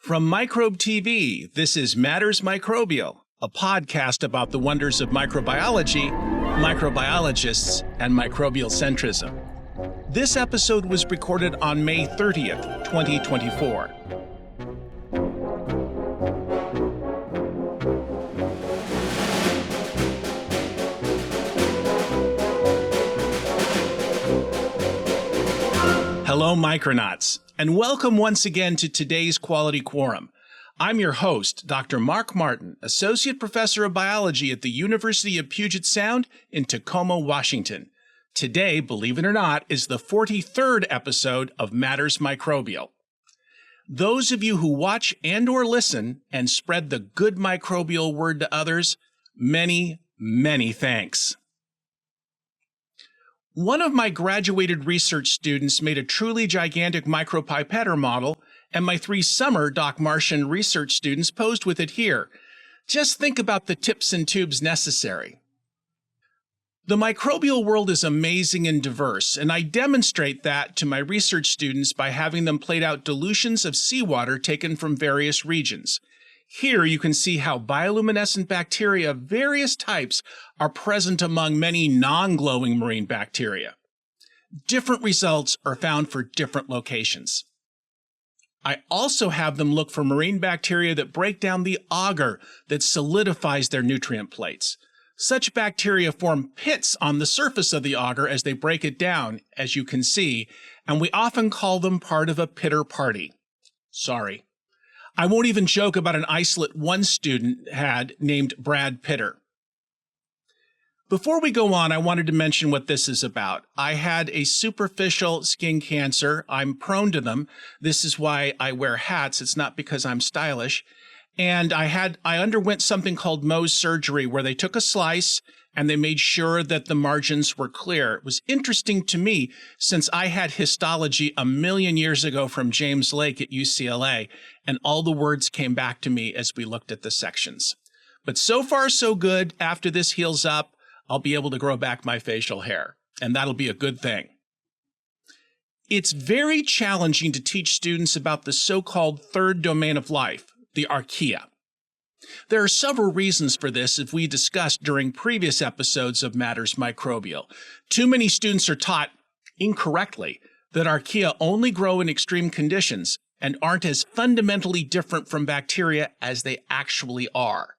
From Microbe TV, this is Matters Microbial, a podcast about the wonders of microbiology, microbiologists, and microbial centrism. This episode was recorded on May 30th, 2024. Hello, Micronauts, and welcome once again to today's Quality Quorum. I'm your host, Dr. Mark Martin, Associate Professor of Biology at the University of Puget Sound in Tacoma, Washington. Today, believe it or not, is the 43rd episode of Matters Microbial. Those of you who watch and or listen and spread the good microbial word to others, many, many thanks. One of my graduated research students made a truly gigantic micropipetter model, and my 3 summer Doc Martian research students posed with it here. Just think about the tips and tubes necessary. The microbial world is amazing and diverse, and I demonstrate that to my research students by having them plate out dilutions of seawater taken from various regions. Here you can see how bioluminescent bacteria of various types are present among many non-glowing marine bacteria. Different results are found for different locations. I also have them look for marine bacteria that break down the agar that solidifies their nutrient plates. Such bacteria form pits on the surface of the agar as they break it down, as you can see, and we often call them part of a pitter party. Sorry. I won't even joke about an isolate one student had named Brad Pitter. Before we go on, I wanted to mention what this is about. I had a superficial skin cancer. I'm prone to them. This is why I wear hats. It's not because I'm stylish. And I underwent something called Mohs surgery, where they took a slice and they made sure that the margins were clear. It was interesting to me since I had histology a million years ago from James Lake at UCLA, and all the words came back to me as we looked at the sections. But so far, so good. After this heals up, I'll be able to grow back my facial hair, and that'll be a good thing. It's very challenging to teach students about the so-called third domain of life, the Archaea. There are several reasons for this, as we discussed during previous episodes of Matters Microbial. Too many students are taught, incorrectly, that Archaea only grow in extreme conditions and aren't as fundamentally different from bacteria as they actually are.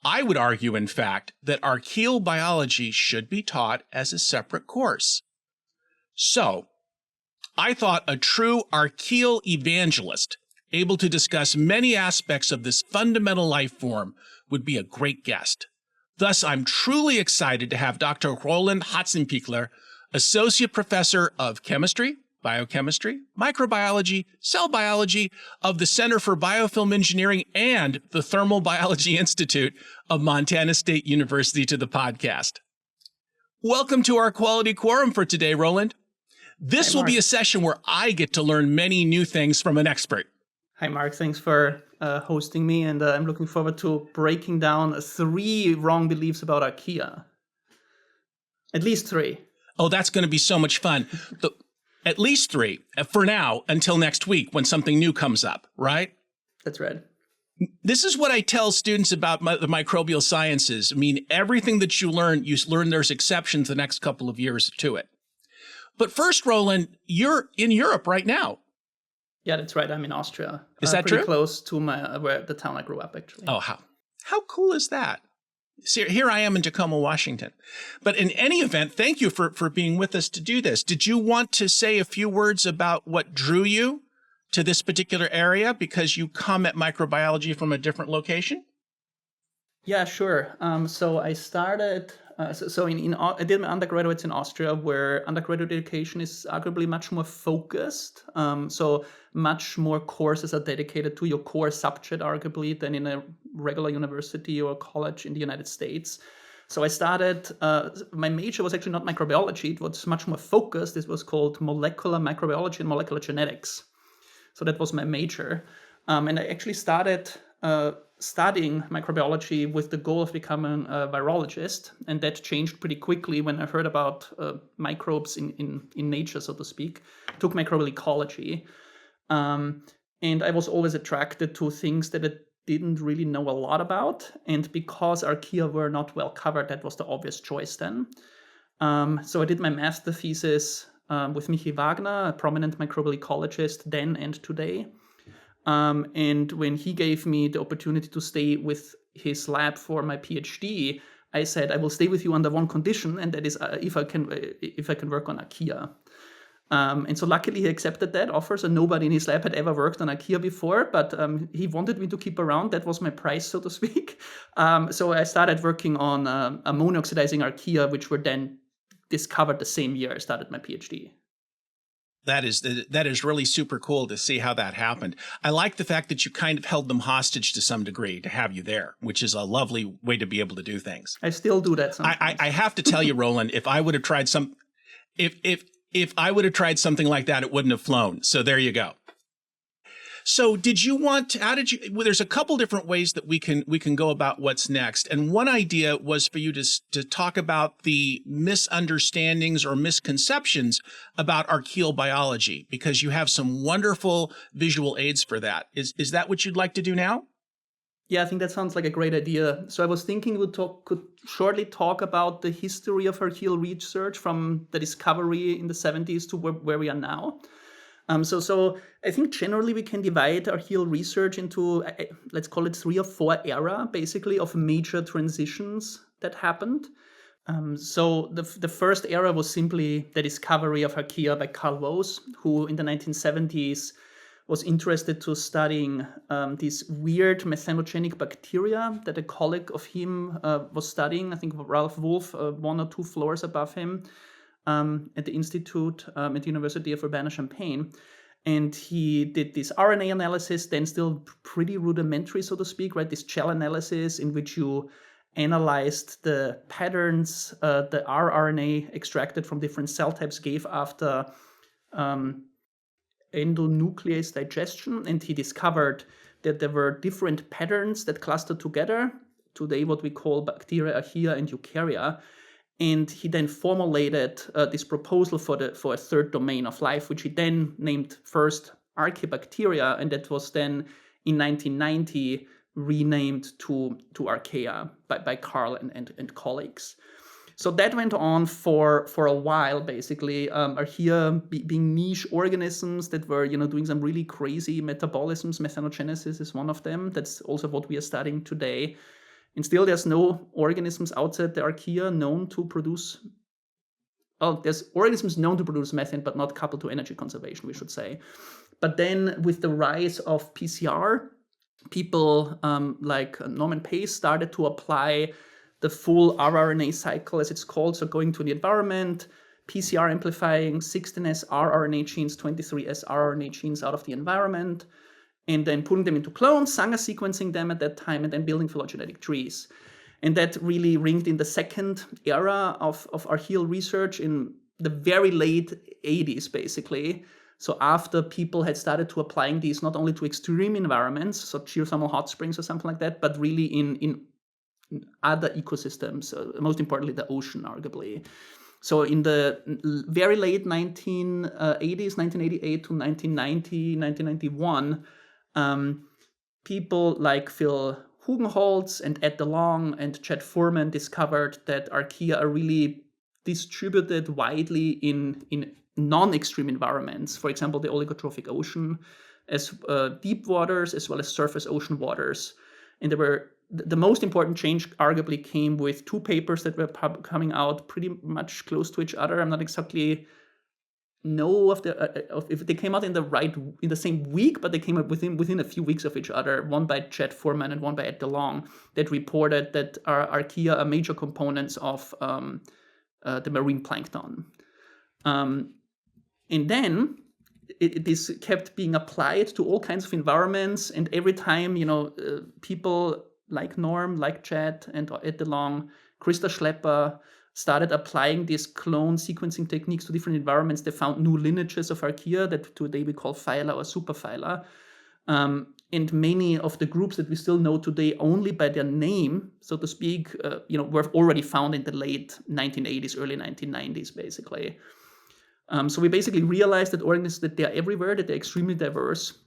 I would argue, in fact, that archaeal biology should be taught as a separate course. So, I thought a true archaeal evangelist, able to discuss many aspects of this fundamental life form, would be a great guest. Thus, I'm truly excited to have Dr. Roland Hatzenpichler, Associate Professor of Chemistry, Biochemistry, Microbiology, Cell Biology of the Center for Biofilm Engineering and the Thermal Biology Institute of Montana State University to the podcast. Welcome to our Quality Quorum for today, Roland. This will be a session where I get to learn many new things from an expert. Hi, Mark. Thanks for hosting me, and I'm looking forward to breaking down 3 wrong beliefs about Archaea. At least 3. Oh, that's going to be so much fun. At least 3, for now, until next week when something new comes up, right? That's right. This is what I tell students about the microbial sciences. I mean, everything that you learn there's exceptions the next couple of years to it. But first, Roland, you're in Europe right now. Yeah, that's right. I'm in Austria. Is that pretty true? Close to the town I grew up, actually. Oh, how cool is that? See, here I am in Tacoma, Washington. But in any event, thank you for being with us to do this. Did you want to say a few words about what drew you to this particular area, because you come at microbiology from a different location? Yeah, sure. So I started. I did my undergraduates in Austria, where undergraduate education is arguably much more focused. So much more courses are dedicated to your core subject, arguably, than in a regular university or college in the United States. So I started, my major was actually not microbiology. It was much more focused. It was called molecular microbiology and molecular genetics. So that was my major. And I actually started studying microbiology with the goal of becoming a virologist. And that changed pretty quickly when I heard about microbes in nature, so to speak. I took microbial ecology. And I was always attracted to things that I didn't really know a lot about. And because Archaea were not well covered, that was the obvious choice then. So I did my master thesis with Michi Wagner, a prominent microbial ecologist then and today. And when he gave me the opportunity to stay with his lab for my PhD, I said I will stay with you under one condition, and that is if I can work on Archaea. And so luckily he accepted that offer. So nobody in his lab had ever worked on Archaea before, but he wanted me to keep around. That was my price, so to speak. So I started working on ammonia oxidizing Archaea, which were then discovered the same year I started my PhD. That is really super cool to see how that happened. I like the fact that you kind of held them hostage to some degree to have you there, which is a lovely way to be able to do things. I still do that sometimes. I have to tell you, Roland, if I would have tried if I would have tried something like that, it wouldn't have flown. So there you go. So there's a couple different ways that we can go about what's next. And one idea was for you to talk about the misunderstandings or misconceptions about archaeal biology, because you have some wonderful visual aids for that. Is that what you'd like to do now? Yeah, I think that sounds like a great idea. So I was thinking we could shortly talk about the history of archaeal research from the discovery in the 70s to where we are now. So I think generally we can divide archaeal research into, let's call it 3 or 4 era, basically, of major transitions that happened. So the first era was simply the discovery of Archaea by Carl Woese, who in the 1970s was interested to studying these weird methanogenic bacteria that a colleague of him was studying. I think Ralph Wolf, 1 or 2 floors above him, at the Institute at the University of Urbana-Champaign. And he did this RNA analysis, then still pretty rudimentary, so to speak, right? This gel analysis in which you analyzed the patterns the rRNA extracted from different cell types gave after endonuclease digestion. And he discovered that there were different patterns that clustered together, today what we call bacteria, archaea, and eukarya. And he then formulated this proposal for a third domain of life, which he then named first Archaebacteria, and that was then in 1990 renamed to Archaea by Carl and colleagues. So that went on for a while, basically. Archaea being niche organisms that were doing some really crazy metabolisms. Methanogenesis is one of them. That's also what we are studying today. And still, there's no organisms outside the Archaea known to produce. Oh, there's organisms known to produce methane, but not coupled to energy conservation, we should say. But then, with the rise of PCR, people like Norman Pace started to apply the full rRNA cycle, as it's called. So going to the environment, PCR amplifying 16S rRNA genes, 23S rRNA genes out of the environment, and then putting them into clones, Sanger sequencing them at that time, and then building phylogenetic trees. And that really ringed in the second era of archaeal research in the very late 80s, basically. So after people had started to applying these not only to extreme environments, so geothermal hot springs or something like that, but really in other ecosystems, most importantly the ocean, arguably. So in the very late 1980s, 1988 to 1990, 1991, people like Phil Hugenholtz and Ed DeLong and Chad Foreman discovered that archaea are really distributed widely in non-extreme environments. For example, the oligotrophic ocean, as deep waters as well as surface ocean waters. And the most important change arguably came with 2 papers that were coming out pretty much close to each other. I'm not exactly know if they came out in the same week, but they came out within a few weeks of each other. One by Chad Foreman and one by Ed DeLong, that reported that archaea are major components of the marine plankton. And then this kept being applied to all kinds of environments, and every time people like Norm, like Chad, and Ed DeLong, Krista Schlepper started applying these clone sequencing techniques to different environments, they found new lineages of archaea that today we call phyla or superphyla. And many of the groups that we still know today only by their name, so to speak, were already found in the late 1980s, early 1990s, basically. So we basically realized that organisms, that they're everywhere, that they're extremely diverse.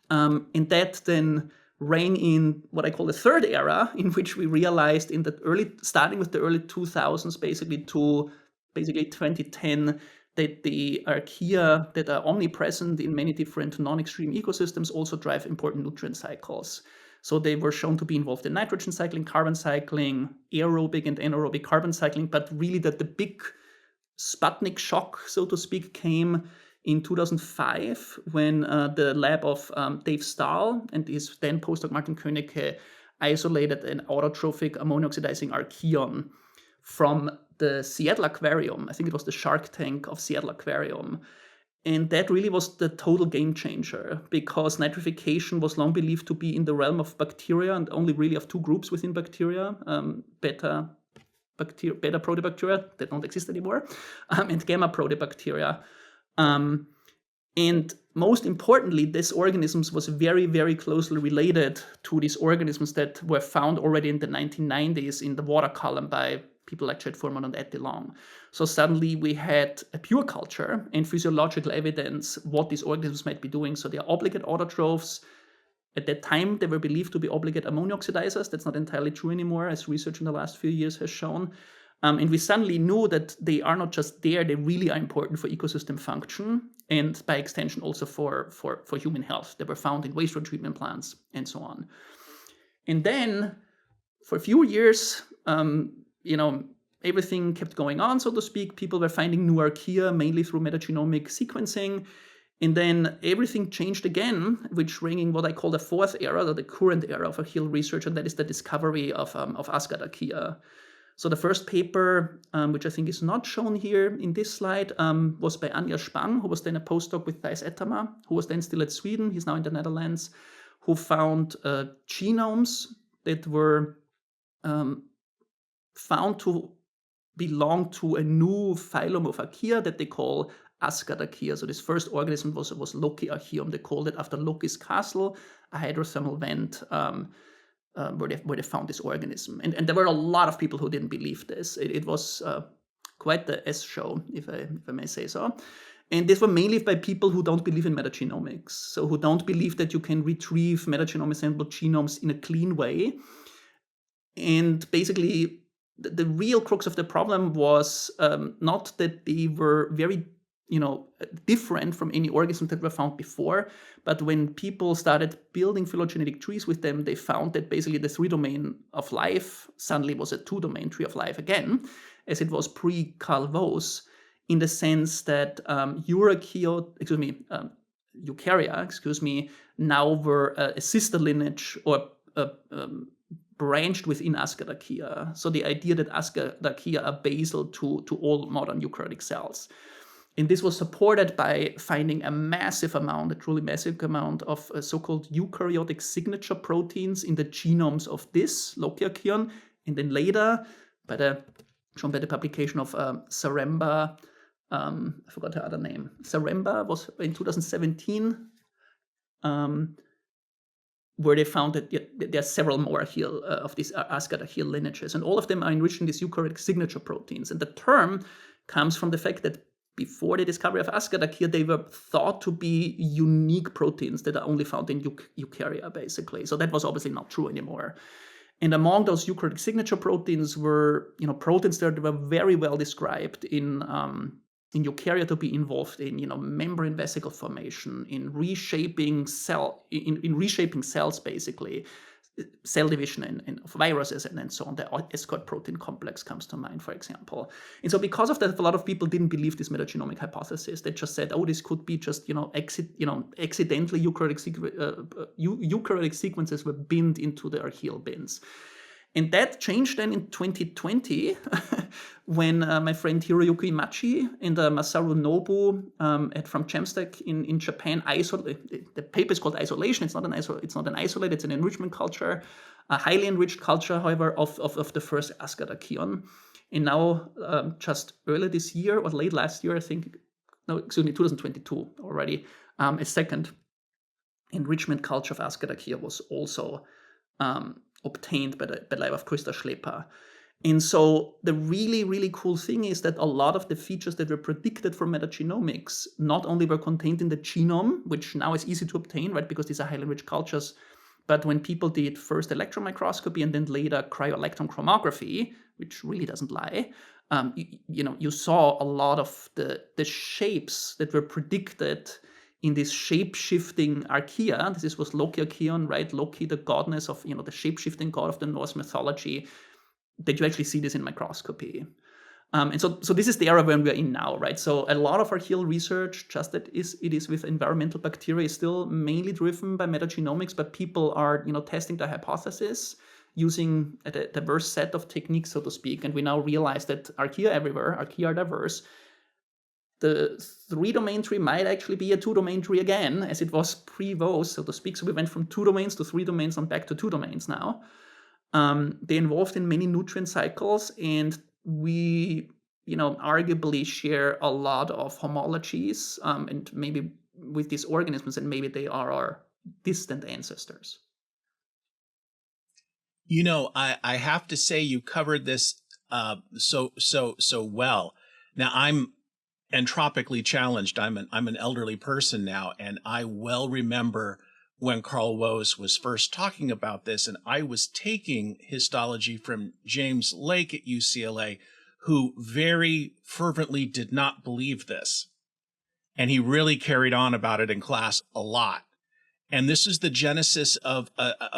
And that then ran in what I call the third era, in which we realized starting with the early 2000s, basically to 2010, that the archaea that are omnipresent in many different non-extreme ecosystems also drive important nutrient cycles. So they were shown to be involved in nitrogen cycling, carbon cycling, aerobic and anaerobic carbon cycling, but really that the big Sputnik shock, so to speak, came in 2005 when the lab of Dave Stahl and his then postdoc Martin Koenigke isolated an autotrophic ammonia-oxidizing archaeon from the Seattle Aquarium. I think it was the Shark Tank of Seattle Aquarium. And that really was the total game changer, because nitrification was long believed to be in the realm of bacteria, and only really of two groups within bacteria, beta proteobacteria that don't exist anymore, and gamma proteobacteria. And most importantly, this organisms was very, very closely related to these organisms that were found already in the 1990s in the water column by people like Chet Foreman and Ed DeLong. So suddenly we had a pure culture and physiological evidence what these organisms might be doing. So they are obligate autotrophs. At that time, they were believed to be obligate ammonia oxidizers. That's not entirely true anymore, as research in the last few years has shown. And we suddenly knew that they are not just there, they really are important for ecosystem function, and by extension also for human health. They were found in wastewater treatment plants and so on. And then for a few years, everything kept going on, so to speak. People were finding new archaea, mainly through metagenomic sequencing. And then everything changed again, which bringing what I call the fourth era, or the current era of archaeal research, and that is the discovery of Asgard archaea. So the first paper, which I think is not shown here in this slide, was by Anja Spang, who was then a postdoc with Thijs Ettema, who was then still at Sweden, he's now in the Netherlands, who found genomes that were found to belong to a new phylum of archaea that they call Asgard archaea. So this first organism was Loki archaeum. They called it after Loki's castle, a hydrothermal vent where they found this organism. And there were a lot of people who didn't believe this. It was quite the S-show, if I may say so. And these were mainly by people who don't believe in metagenomics, so who don't believe that you can retrieve metagenome-assembled genomes in a clean way. And basically, the real crux of the problem was not that they were very different from any organisms that were found before, but when people started building phylogenetic trees with them, they found that basically the three-domain of life suddenly was a two-domain tree of life again, as it was pre-Carl Woese, in the sense that eukarya, now were a sister lineage or branched within Asgard archaea. So the idea that Asgard archaea are basal to all modern eukaryotic cells. And this was supported by finding a truly massive amount of so-called eukaryotic signature proteins in the genomes of this Loki archaeon. And then later, shown by the publication of Zaremba, I forgot her other name. Zaremba was in 2017, where they found that there are several more of these Asgard archaeal lineages, and all of them are enriched in these eukaryotic signature proteins. And the term comes from the fact that before the discovery of Asgard archaea, they were thought to be unique proteins that are only found in eukarya, basically. So that was obviously not true anymore. And among those eukaryotic signature proteins were, proteins that were very well described in eukarya to be involved in, membrane vesicle formation, in reshaping cells, basically, cell division of viruses and so on. The Asgard protein complex comes to mind, for example. And so because of that, a lot of people didn't believe this metagenomic hypothesis. They just said, this could be just, accidentally eukaryotic sequences were binned into the archaeal bins. And that changed then in 2020 when my friend Hiroyuki Imachi and Masaru Nobu from Gemstack in Japan the paper is called Isolation. It's not an isolate, it's an enrichment culture, a highly enriched culture, however, of the first Asgard archaeon. And now, just earlier this year or late last year, 2022 already, a second enrichment culture of Asgard archaea was also obtained by the lab of Christa Schlepper. And so the really, really cool thing is that a lot of the features that were predicted for metagenomics not only were contained in the genome, which now is easy to obtain, right, because these are highly rich cultures, but when people did first electron microscopy and then later cryo-electron chromography, which really doesn't lie, you saw a lot of the shapes that were predicted in this shape-shifting Archaea. This was Loki Archaeon, right? Loki, the godness of, the shape-shifting god of the Norse mythology, that you actually see this in microscopy. And so this is the era where we're in now, right? So a lot of archaeal research, just that it is with environmental bacteria, is still mainly driven by metagenomics, but people are, testing the hypothesis using a diverse set of techniques, so to speak. And we now realize that archaea everywhere, archaea are diverse. The 3-domain tree might actually be a 2-domain tree again, as it was pre-VOS, so to speak. So we went from 2 domains to 3 domains and back to 2 domains now. They're involved in many nutrient cycles, and we, arguably share a lot of homologies, and maybe with these organisms, and maybe they are our distant ancestors. I have to say you covered this so well. Now I'm entropically challenged. I'm an elderly person now, and I well remember when Carl Woese was first talking about this, and I was taking histology from James Lake at UCLA, who very fervently did not believe this. And he really carried on about it in class a lot. And this is the genesis of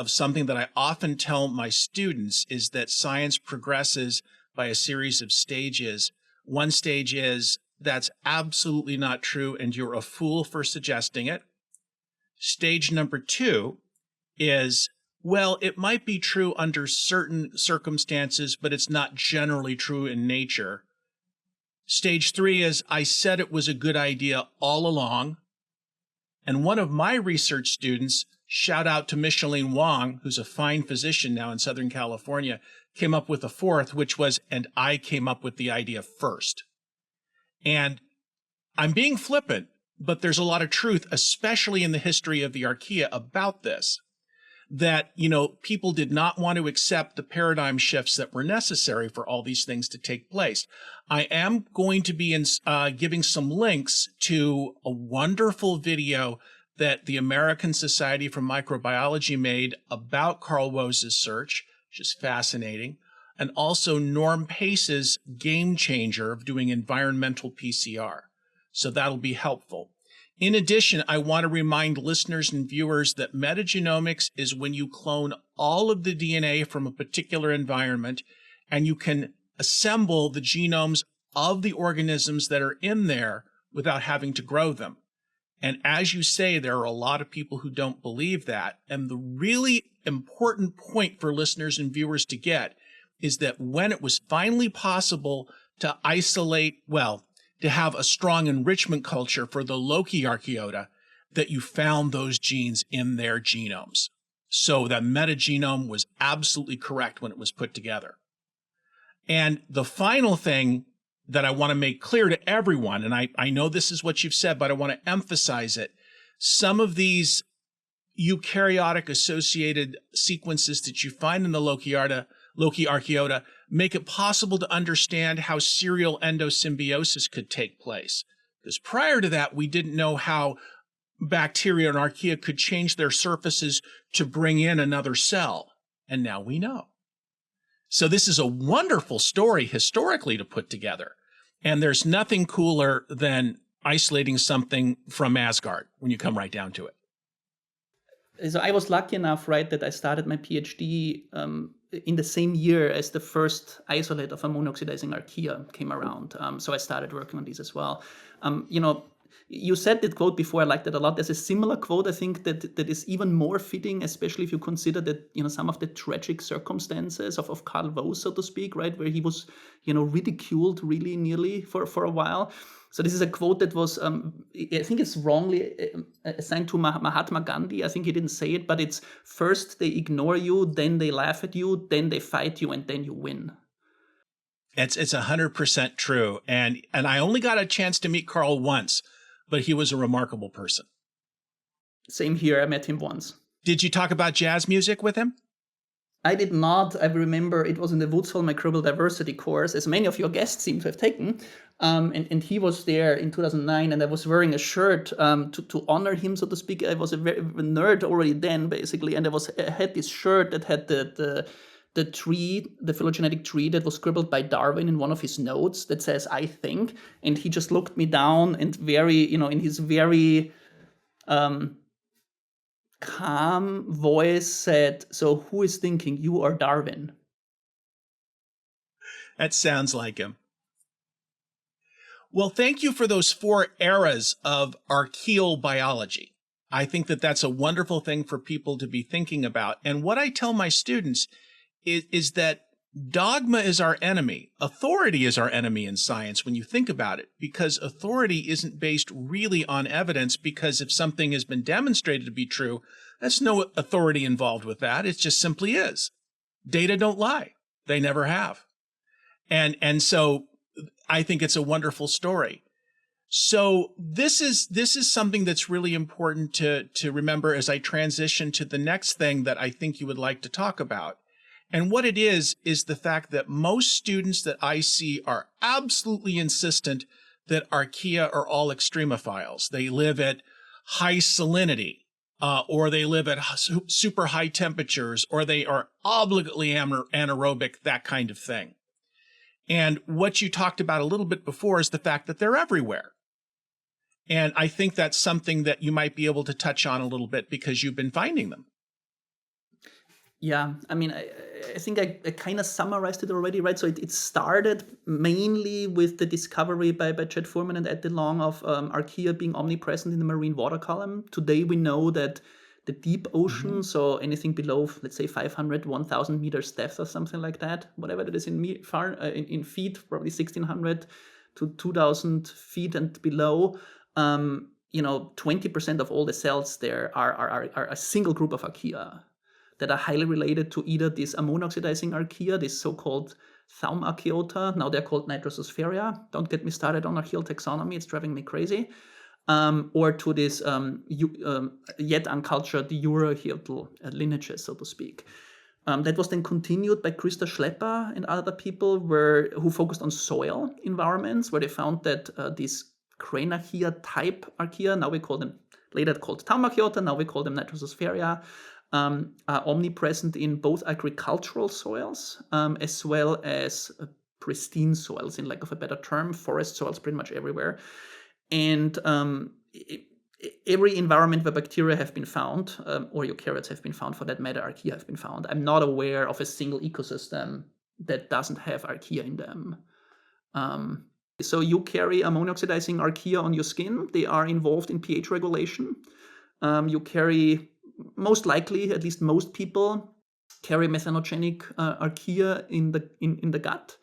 something that I often tell my students, is that science progresses by a series of stages. One stage is, that's absolutely not true, and you're a fool for suggesting it. Stage number 2 is, well, it might be true under certain circumstances, but it's not generally true in nature. Stage 3 is, I said it was a good idea all along. And one of my research students, shout out to Micheline Wong, who's a fine physician now in Southern California, came up with a 4th, which was, and I came up with the idea first. And I'm being flippant, but there's a lot of truth, especially in the history of the Archaea, about this, that, people did not want to accept the paradigm shifts that were necessary for all these things to take place. I am going to be giving some links to a wonderful video that the American Society for Microbiology made about Carl Woese's search, which is fascinating, and also Norm Pace's game changer of doing environmental PCR. So that'll be helpful. In addition, I want to remind listeners and viewers that metagenomics is when you clone all of the DNA from a particular environment, and you can assemble the genomes of the organisms that are in there without having to grow them. And as you say, there are a lot of people who don't believe that. And the really important point for listeners and viewers to get is that when it was finally possible to isolate, to have a strong enrichment culture for the Loki Archaeota, that you found those genes in their genomes. So the metagenome was absolutely correct when it was put together. And the final thing that I want to make clear to everyone, and I know this is what you've said, but I want to emphasize it. Some of these eukaryotic associated sequences that you find in the Loki Archaeota make it possible to understand how serial endosymbiosis could take place. Because prior to that, we didn't know how bacteria and archaea could change their surfaces to bring in another cell. And now we know. So this is a wonderful story historically to put together. And there's nothing cooler than isolating something from Asgard when you come right down to it. So I was lucky enough, right, that I started my PhD in the same year as the first isolate of a monoxidizing archaea came around. So I started working on these as well. You said that quote before, I liked it a lot. There's a similar quote, I think, that is even more fitting, especially if you consider that, some of the tragic circumstances of Carl Woese, so to speak, right, where he was, ridiculed really nearly for a while. So this is a quote that was, I think it's wrongly assigned to Mahatma Gandhi. I think he didn't say it, but it's first they ignore you, then they laugh at you, then they fight you, and then you win. It's 100% true. And I only got a chance to meet Carl once, but he was a remarkable person. Same here. I met him once. Did you talk about jazz music with him? I did not. I remember it was in the Woods Hole Microbial Diversity course, as many of your guests seem to have taken. And he was there in 2009, and I was wearing a shirt to honor him, so to speak. I was a nerd already then, basically, and I had this shirt that had the tree, the phylogenetic tree that was scribbled by Darwin in one of his notes that says "I think," and he just looked me down and in his very calm voice said, "So who is thinking, you or Darwin?" That sounds like him. Well, thank you for those 4 eras of archaeal biology. I think that that's a wonderful thing for people to be thinking about. And what I tell my students is that dogma is our enemy. Authority is our enemy in science when you think about it, because authority isn't based really on evidence, because if something has been demonstrated to be true, that's no authority involved with that. It just simply is. Data don't lie. They never have. And so I think it's a wonderful story. So this is something that's really important to remember as I transition to the next thing that I think you would like to talk about. And what it is the fact that most students that I see are absolutely insistent that Archaea are all extremophiles. They live at high salinity, or they live at super high temperatures, or they are obligately anaerobic, that kind of thing. And what you talked about a little bit before is the fact that they're everywhere. And I think that's something that you might be able to touch on a little bit because you've been finding them. Yeah, I mean, I think I kind of summarized it already, right? So it started mainly with the discovery by Chet Foreman and Ed DeLong of Archaea being omnipresent in the marine water column. Today we know that the deep ocean, so anything below, let's say 500, 1,000 meters depth or something like that, whatever that is in feet, probably 1,600 to 2,000 feet and below, 20% of all the cells there are a single group of Archaea that are highly related to either this ammonoxidizing Archaea, this so-called Thaumarchaeota, now they're called Nitrososphaeria. Don't get me started on archaeal taxonomy, it's driving me crazy. Or to this yet uncultured Euroarchaeal lineages, so to speak. That was then continued by Christa Schlepper and other people who focused on soil environments, where they found that these Cranachea type Archaea, now we call them, later called Thaumarchaeota, now we call them Nitrososphaeria, are omnipresent in both agricultural soils as well as pristine soils, in lack of a better term, forest soils pretty much everywhere. And every environment where bacteria have been found, or eukaryotes have been found for that matter, Archaea have been found. I'm not aware of a single ecosystem that doesn't have Archaea in them. So you carry ammonium-oxidizing Archaea on your skin. They are involved in pH regulation. You carry, most likely, at least most people, carry methanogenic Archaea in the gut.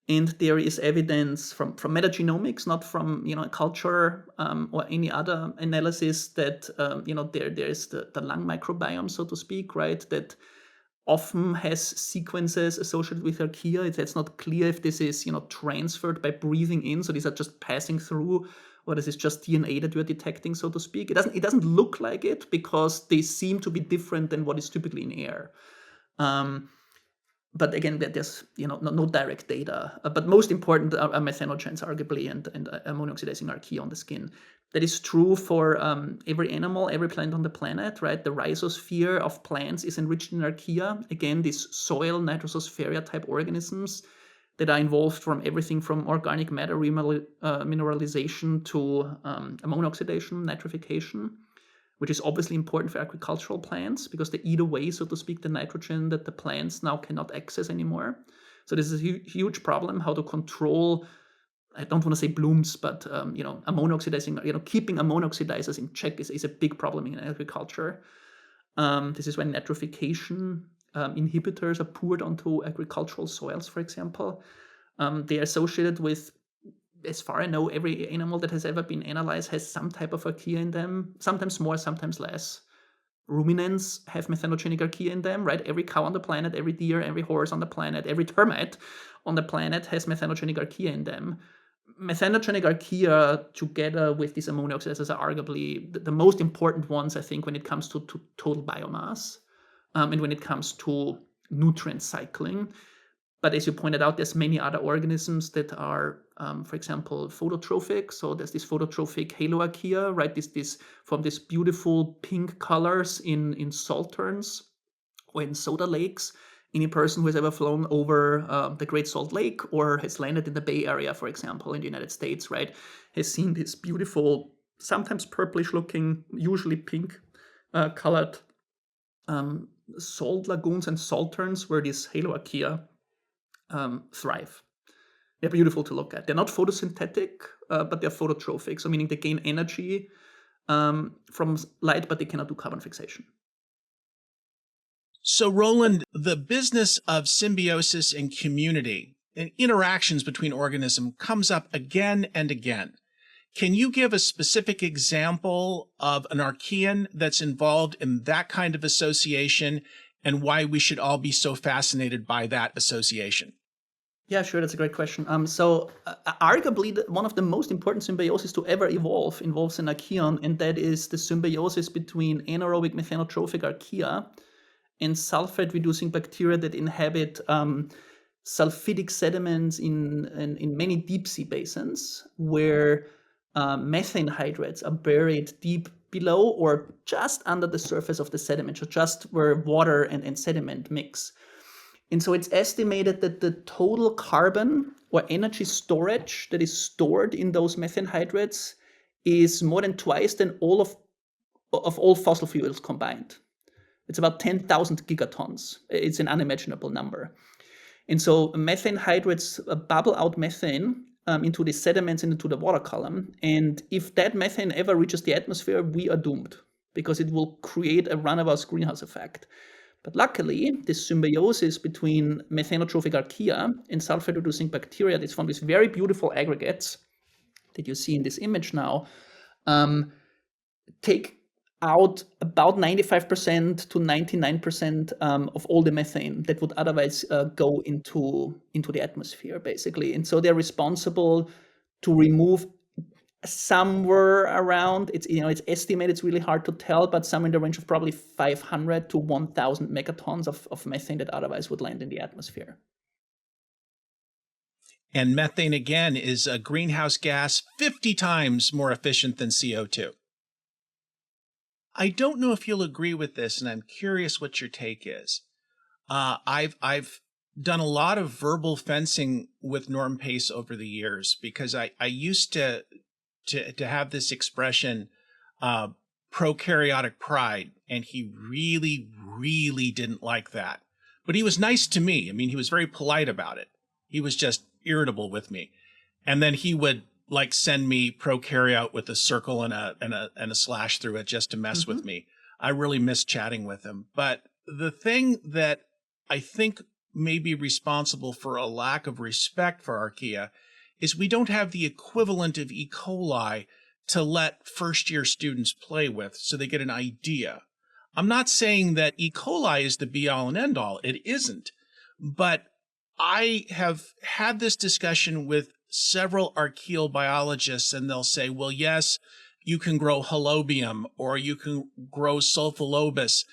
And there is evidence from metagenomics, not from culture or any other analysis, that there is the lung microbiome, so to speak, right? That often has sequences associated with Archaea. It's not clear if this is transferred by breathing in, so these are just passing through, or this is just DNA that you're detecting, so to speak. It doesn't look like it because they seem to be different than what is typically in air. But again, there's no direct data. But most important are methanogens, arguably, and ammonium-oxidizing Archaea on the skin. That is true for every animal, every plant on the planet, right? The rhizosphere of plants is enriched in Archaea. Again, these soil Nitrososphaeria type organisms that are involved from everything from organic matter mineralization to ammonia oxidation, nitrification, which is obviously important for agricultural plants because they eat away, so to speak, the nitrogen that the plants now cannot access anymore. So this is a huge problem, how to control, I don't want to say blooms, but ammonia oxidizing, keeping ammonia oxidizers in check is a big problem in agriculture. This is when nitrification inhibitors are poured onto agricultural soils, for example. They are associated with, as far as I know, every animal that has ever been analyzed has some type of Archaea in them, sometimes more, sometimes less. Ruminants have methanogenic Archaea in them, right? Every cow on the planet, every deer, every horse on the planet, every termite on the planet has methanogenic Archaea in them. Methanogenic Archaea, together with these ammonia oxidizers, are arguably the most important ones, I think, when it comes to total biomass, and when it comes to nutrient cycling. But as you pointed out, there's many other organisms that are, for example, phototrophic. So there's this phototrophic Archaea, right? This from these beautiful pink colors in salterns or in soda lakes. Any person who has ever flown over the Great Salt Lake or has landed in the Bay Area, for example, in the United States, right, has seen this beautiful, sometimes purplish-looking, usually pink colored salt lagoons and salterns where these Archaea thrive. They're beautiful to look at. They're not photosynthetic, but they're phototrophic, so meaning they gain energy from light, but they cannot do carbon fixation. So, Roland, the business of symbiosis and community and interactions between organisms comes up again and again. Can you give a specific example of an Archaean that's involved in that kind of association and why we should all be so fascinated by that association? Yeah, sure. That's a great question. Arguably, one of the most important symbioses to ever evolve involves an archaeon, and that is the symbiosis between anaerobic methanotrophic archaea and sulfate-reducing bacteria that inhabit sulfidic sediments in many deep-sea basins, where methane hydrates are buried deep below or just under the surface of the sediment, so just where water and sediment mix. And so it's estimated that the total carbon or energy storage that is stored in those methane hydrates is more than twice than all of all fossil fuels combined. It's about 10,000 gigatons. It's an unimaginable number. And so methane hydrates bubble out methane into the sediments and into the water column. And if that methane ever reaches the atmosphere, we are doomed because it will create a runabout's greenhouse effect. But luckily, this symbiosis between methanotrophic archaea and sulfate-reducing bacteria that form these very beautiful aggregates that you see in this image now take out about 95% to 99% of all the methane that would otherwise go into the atmosphere, basically. And so they're responsible to remove somewhere around, it's estimated, it's really hard to tell, but somewhere in the range of probably 500 to 1,000 megatons of methane that otherwise would land in the atmosphere. And methane, again, is a greenhouse gas 50 times more efficient than CO2. I don't know if you'll agree with this, and I'm curious what your take is. I've done a lot of verbal fencing with Norm Pace over the years because I used to have this expression, prokaryotic pride, and he really, really didn't like that. But he was nice to me. I mean, he was very polite about it. He was just irritable with me. And then he would send me prokaryote with a circle and a slash through it just to mess with me. I really miss chatting with him. But the thing that I think may be responsible for a lack of respect for Archaea is we don't have the equivalent of E. coli to let first-year students play with so they get an idea. I'm not saying that E. coli is the be-all and end-all. It isn't. But I have had this discussion with several archaeal biologists, and they'll say, well, yes, you can grow holobium or you can grow sulfolobus.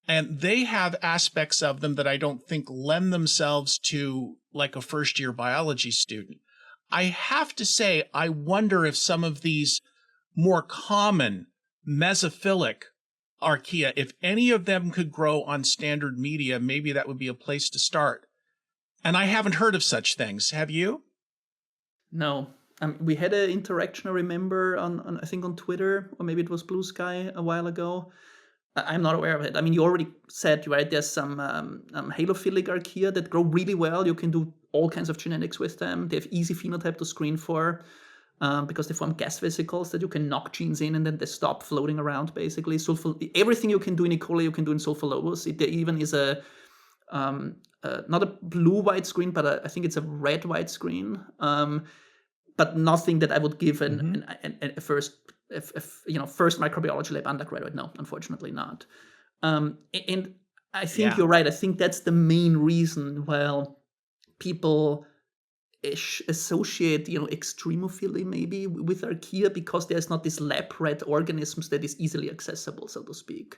And they have aspects of them that I don't think lend themselves to like a first-year biology student. I have to say, I wonder if some of these more common mesophilic archaea, if any of them could grow on standard media, maybe that would be a place to start. And I haven't heard of such things. Have you? No. We had an interaction, I remember, on I think on Twitter, or maybe it was Blue Sky a while ago. I'm not aware of it. I mean, you already said, right, there's some halophilic archaea that grow really well. You can do all kinds of genetics with them. They have easy phenotype to screen for because they form gas vesicles that you can knock genes in and then they stop floating around, basically. Everything you can do in E. coli, you can do in sulfolobus. There even is a not a blue-white screen, but I think it's a red-white screen. But nothing that I would give a first microbiology lab undergraduate. No, unfortunately not. And I think you're right. I think that's the main reason why people associate, extremophily maybe with archaea, because there's not this lab rat organisms that is easily accessible, so to speak.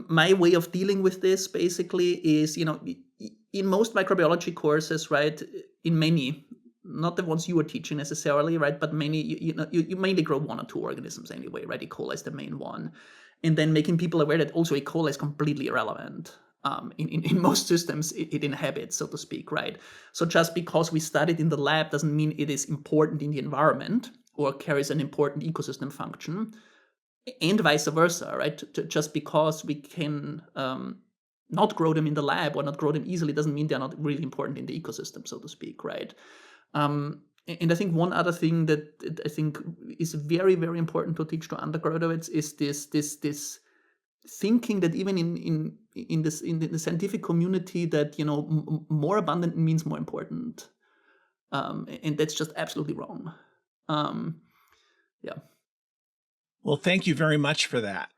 my way of dealing with this basically is, in most microbiology courses, right, in many, not the ones you are teaching necessarily, right, but many, you mainly grow one or two organisms anyway, right? E. coli is the main one. And then making people aware that also E. coli is completely irrelevant. In most systems, it inhabits, so to speak, right? So just because we studied in the lab doesn't mean it is important in the environment or carries an important ecosystem function, and vice versa, right? Just because we can not grow them in the lab or not grow them easily doesn't mean they're not really important in the ecosystem, so to speak, right? And I think one other thing that I think is very, very important to teach to undergraduates is this thinking that even in the scientific community that more abundant means more important, and that's just absolutely wrong. Yeah. Well, thank you very much for that.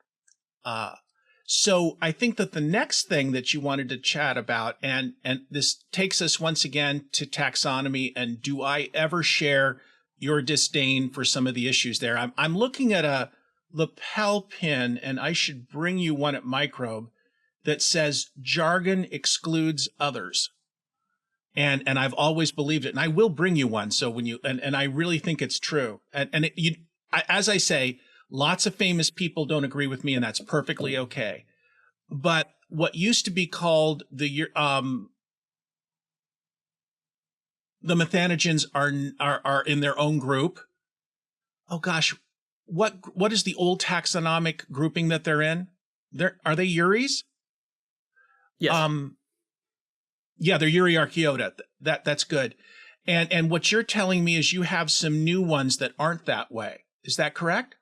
So I think that the next thing that you wanted to chat about, and this takes us once again to taxonomy, and do I ever share your disdain for some of the issues there? I'm looking at a lapel pin, and I should bring you one at Microbe that says jargon excludes others. And I've always believed it, and I will bring you one. So when you, and I really think it's true. As I say, lots of famous people don't agree with me, and that's perfectly okay. But what used to be called the methanogens are in their own group. Oh gosh, what is the old taxonomic grouping that they're in? Are they Uris? Yes. Yeah, they're Archaea. That's good. And what you're telling me is you have some new ones that aren't that way. Is that correct?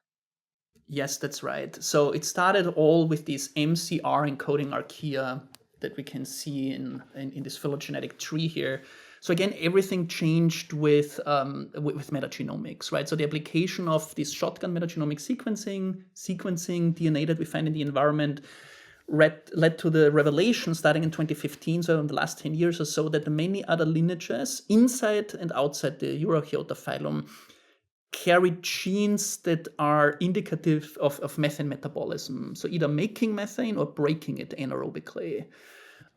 Yes, that's right. So it started all with these MCR encoding Archaea that we can see in this phylogenetic tree here. So again, everything changed with metagenomics, right? So the application of this shotgun metagenomic sequencing DNA that we find in the environment led to the revelation starting in 2015, so in the last 10 years or so, that the many other lineages inside and outside the Archaea phylum carry genes that are indicative of methane metabolism. So either making methane or breaking it anaerobically.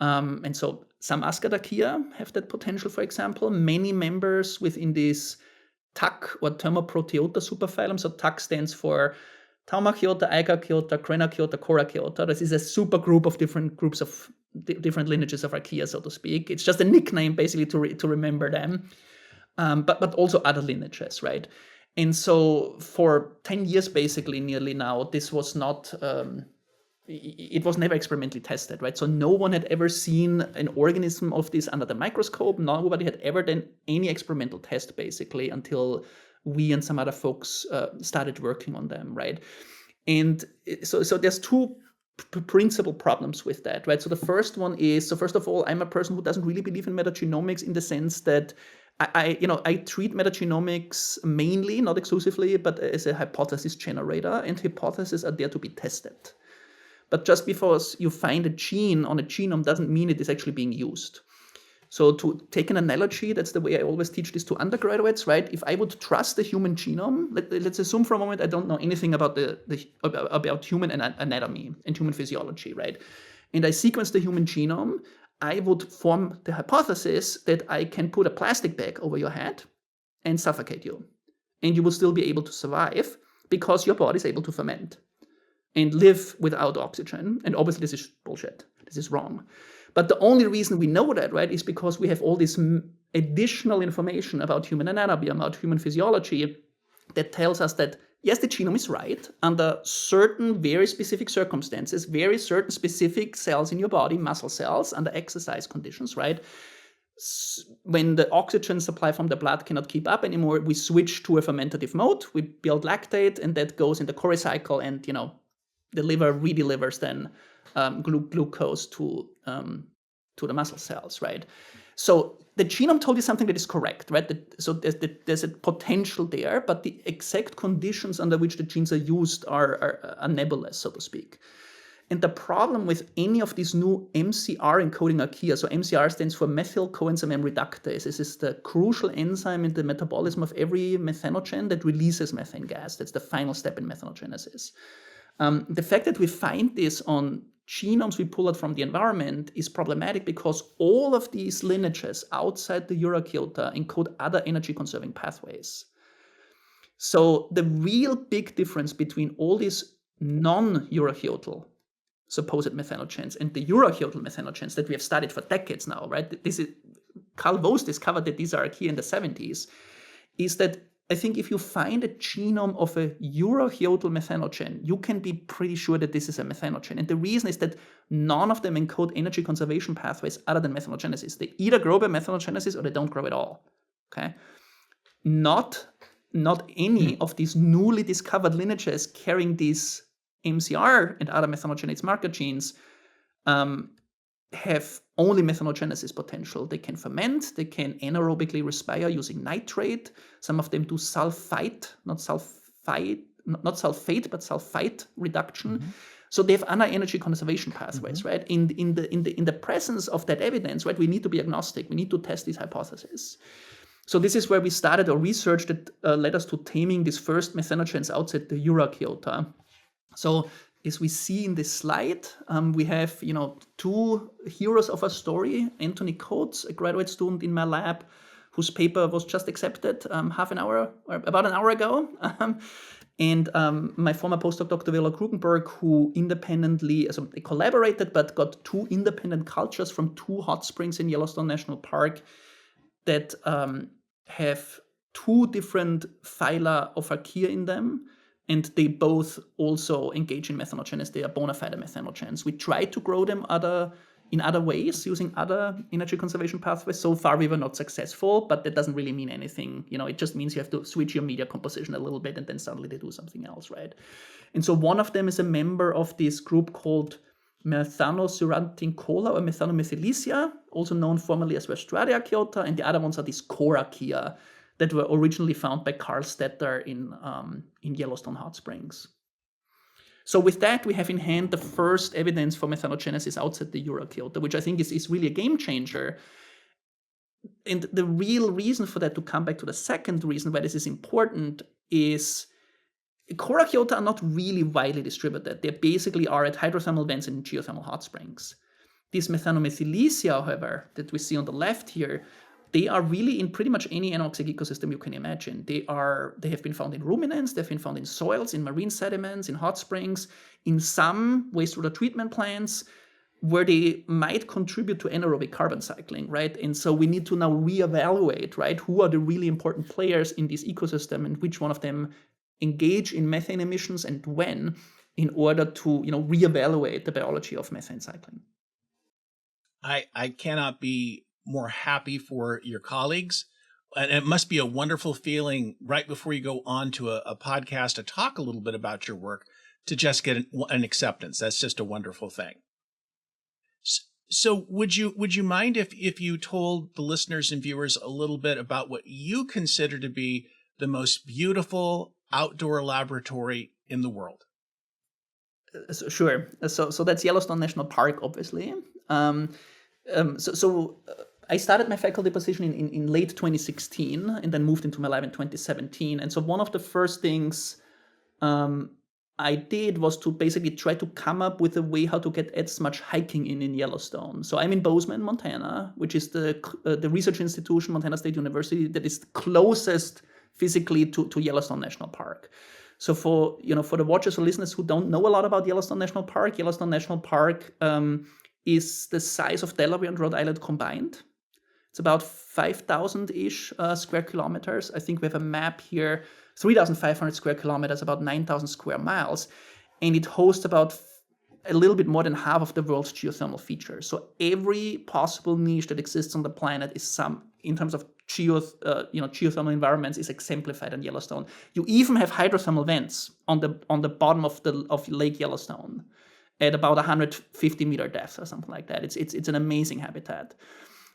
And so some Asgard Archaea have that potential, for example. Many members within this TAC or Thermoproteota superphylum, so TAC stands for Taumarchaeota, Eigarchaeota, Crenarchaeota, Corachaeota. This is a super group of different groups of different lineages of Archaea, so to speak. It's just a nickname, basically, to remember them. But also other lineages, right? And so for 10 years, basically, nearly now, this was not, it was never experimentally tested, right? So no one had ever seen an organism of this under the microscope. Nobody had ever done any experimental test, basically, until we and some other folks started working on them, right? And so there's two principal problems with that, right? So the first one is, so first of all, I'm a person who doesn't really believe in metagenomics in the sense that I treat metagenomics mainly, not exclusively, but as a hypothesis generator, and hypotheses are there to be tested. But just because you find a gene on a genome doesn't mean it is actually being used. So to take an analogy, that's the way I always teach this to undergraduates, right? If I would trust the human genome, let's assume for a moment I don't know anything about about human anatomy and human physiology, right? And I sequence the human genome, I would form the hypothesis that I can put a plastic bag over your head and suffocate you. And you will still be able to survive because your body is able to ferment and live without oxygen. And obviously this is bullshit. This is wrong. But the only reason we know that, right, is because we have all this additional information about human anatomy, about human physiology that tells us that, yes, the genome is right under certain very specific circumstances, very certain specific cells in your body, muscle cells, under exercise conditions, right? When the oxygen supply from the blood cannot keep up anymore, we switch to a fermentative mode, we build lactate, and that goes in the Cori cycle, and, the liver redelivers then glucose to the muscle cells, right? So the genome told you something that is correct, right? So there's a potential there, but the exact conditions under which the genes are used are nebulous, so to speak. And the problem with any of these new MCR encoding Archaea, so MCR stands for methyl coenzyme M reductase. This is the crucial enzyme in the metabolism of every methanogen that releases methane gas. That's the final step in methanogenesis. The fact that we find this on genomes we pull out from the environment is problematic because all of these lineages outside the Eurochaeta encode other energy-conserving pathways. So the real big difference between all these non-Eurochaetal supposed methanogens and the Eurochaetal methanogens that we have studied for decades now, right? This is Carl Woese discovered that these are Archaea in the 70s, is that I think if you find a genome of a Eurochaetal methanogen, you can be pretty sure that this is a methanogen. And the reason is that none of them encode energy conservation pathways other than methanogenesis. They either grow by methanogenesis or they don't grow at all. Okay? Not any of these newly discovered lineages carrying these MCR and other methanogenase marker genes have only methanogenesis potential. They can ferment, they can anaerobically respire using nitrate. Some of them do sulfite, not sulfate, but sulfite reduction. Mm-hmm. So they have other energy conservation pathways, right? In the presence of that evidence, right, we need to be agnostic. We need to test these hypotheses. So this is where we started our research that led us to taming these first methanogens outside the Eurochaeta. So as we see in this slide, we have two heroes of our story. Anthony Coates, a graduate student in my lab, whose paper was just accepted about an hour ago. And my former postdoc, Dr. Viola Krugenberg, who independently, so they collaborated, but got two independent cultures from two hot springs in Yellowstone National Park that have two different phyla of Archaea in them, and they both also engage in methanogenesis. They are bona fide methanogens. We tried to grow them in other ways, using other energy conservation pathways. So far, we were not successful, but that doesn't really mean anything. It just means you have to switch your media composition a little bit, and then suddenly they do something else, right? And so one of them is a member of this group called Methanosurantincola or Methanomethylisia, also known formally as Westraria Archaeota, and the other ones are these core Archaea that were originally found by Karl Stetter in Yellowstone Hot Springs. So with that, we have in hand the first evidence for methanogenesis outside the Eurochaeta, which I think is really a game changer. And the real reason for that, to come back to the second reason why this is important, is core Archaeota are not really widely distributed. They basically are at hydrothermal vents and geothermal hot springs. These Methanomethylisia, however, that we see on the left here, they are really in pretty much any anoxic ecosystem you can imagine. They have been found in ruminants, they've been found in soils, in marine sediments, in hot springs, in some wastewater treatment plants, where they might contribute to anaerobic carbon cycling, right? And so we need to now reevaluate, right, who are the really important players in this ecosystem and which one of them engage in methane emissions and when, in order to reevaluate the biology of methane cycling. I cannot be more happy for your colleagues. And it must be a wonderful feeling right before you go on to a podcast to talk a little bit about your work, to just get an acceptance. That's just a wonderful thing. So would you mind if you told the listeners and viewers a little bit about what you consider to be the most beautiful outdoor laboratory in the world? Sure. So that's Yellowstone National Park, obviously. I started my faculty position in late 2016 and then moved into my lab in 2017. And so one of the first things I did was to basically try to come up with a way how to get as much hiking in Yellowstone. So I'm in Bozeman, Montana, which is the research institution, Montana State University, that is closest physically to Yellowstone National Park. So for the watchers or listeners who don't know a lot about Yellowstone National Park is the size of Delaware and Rhode Island combined. It's about 5,000-ish square kilometers. I think we have a map here, 3,500 square kilometers, about 9,000 square miles. And it hosts about a little bit more than half of the world's geothermal features. So every possible niche that exists on the planet is in terms of geothermal environments, is exemplified in Yellowstone. You even have hydrothermal vents on the bottom of Lake Yellowstone at about 150 meter depth or something like that. It's an amazing habitat.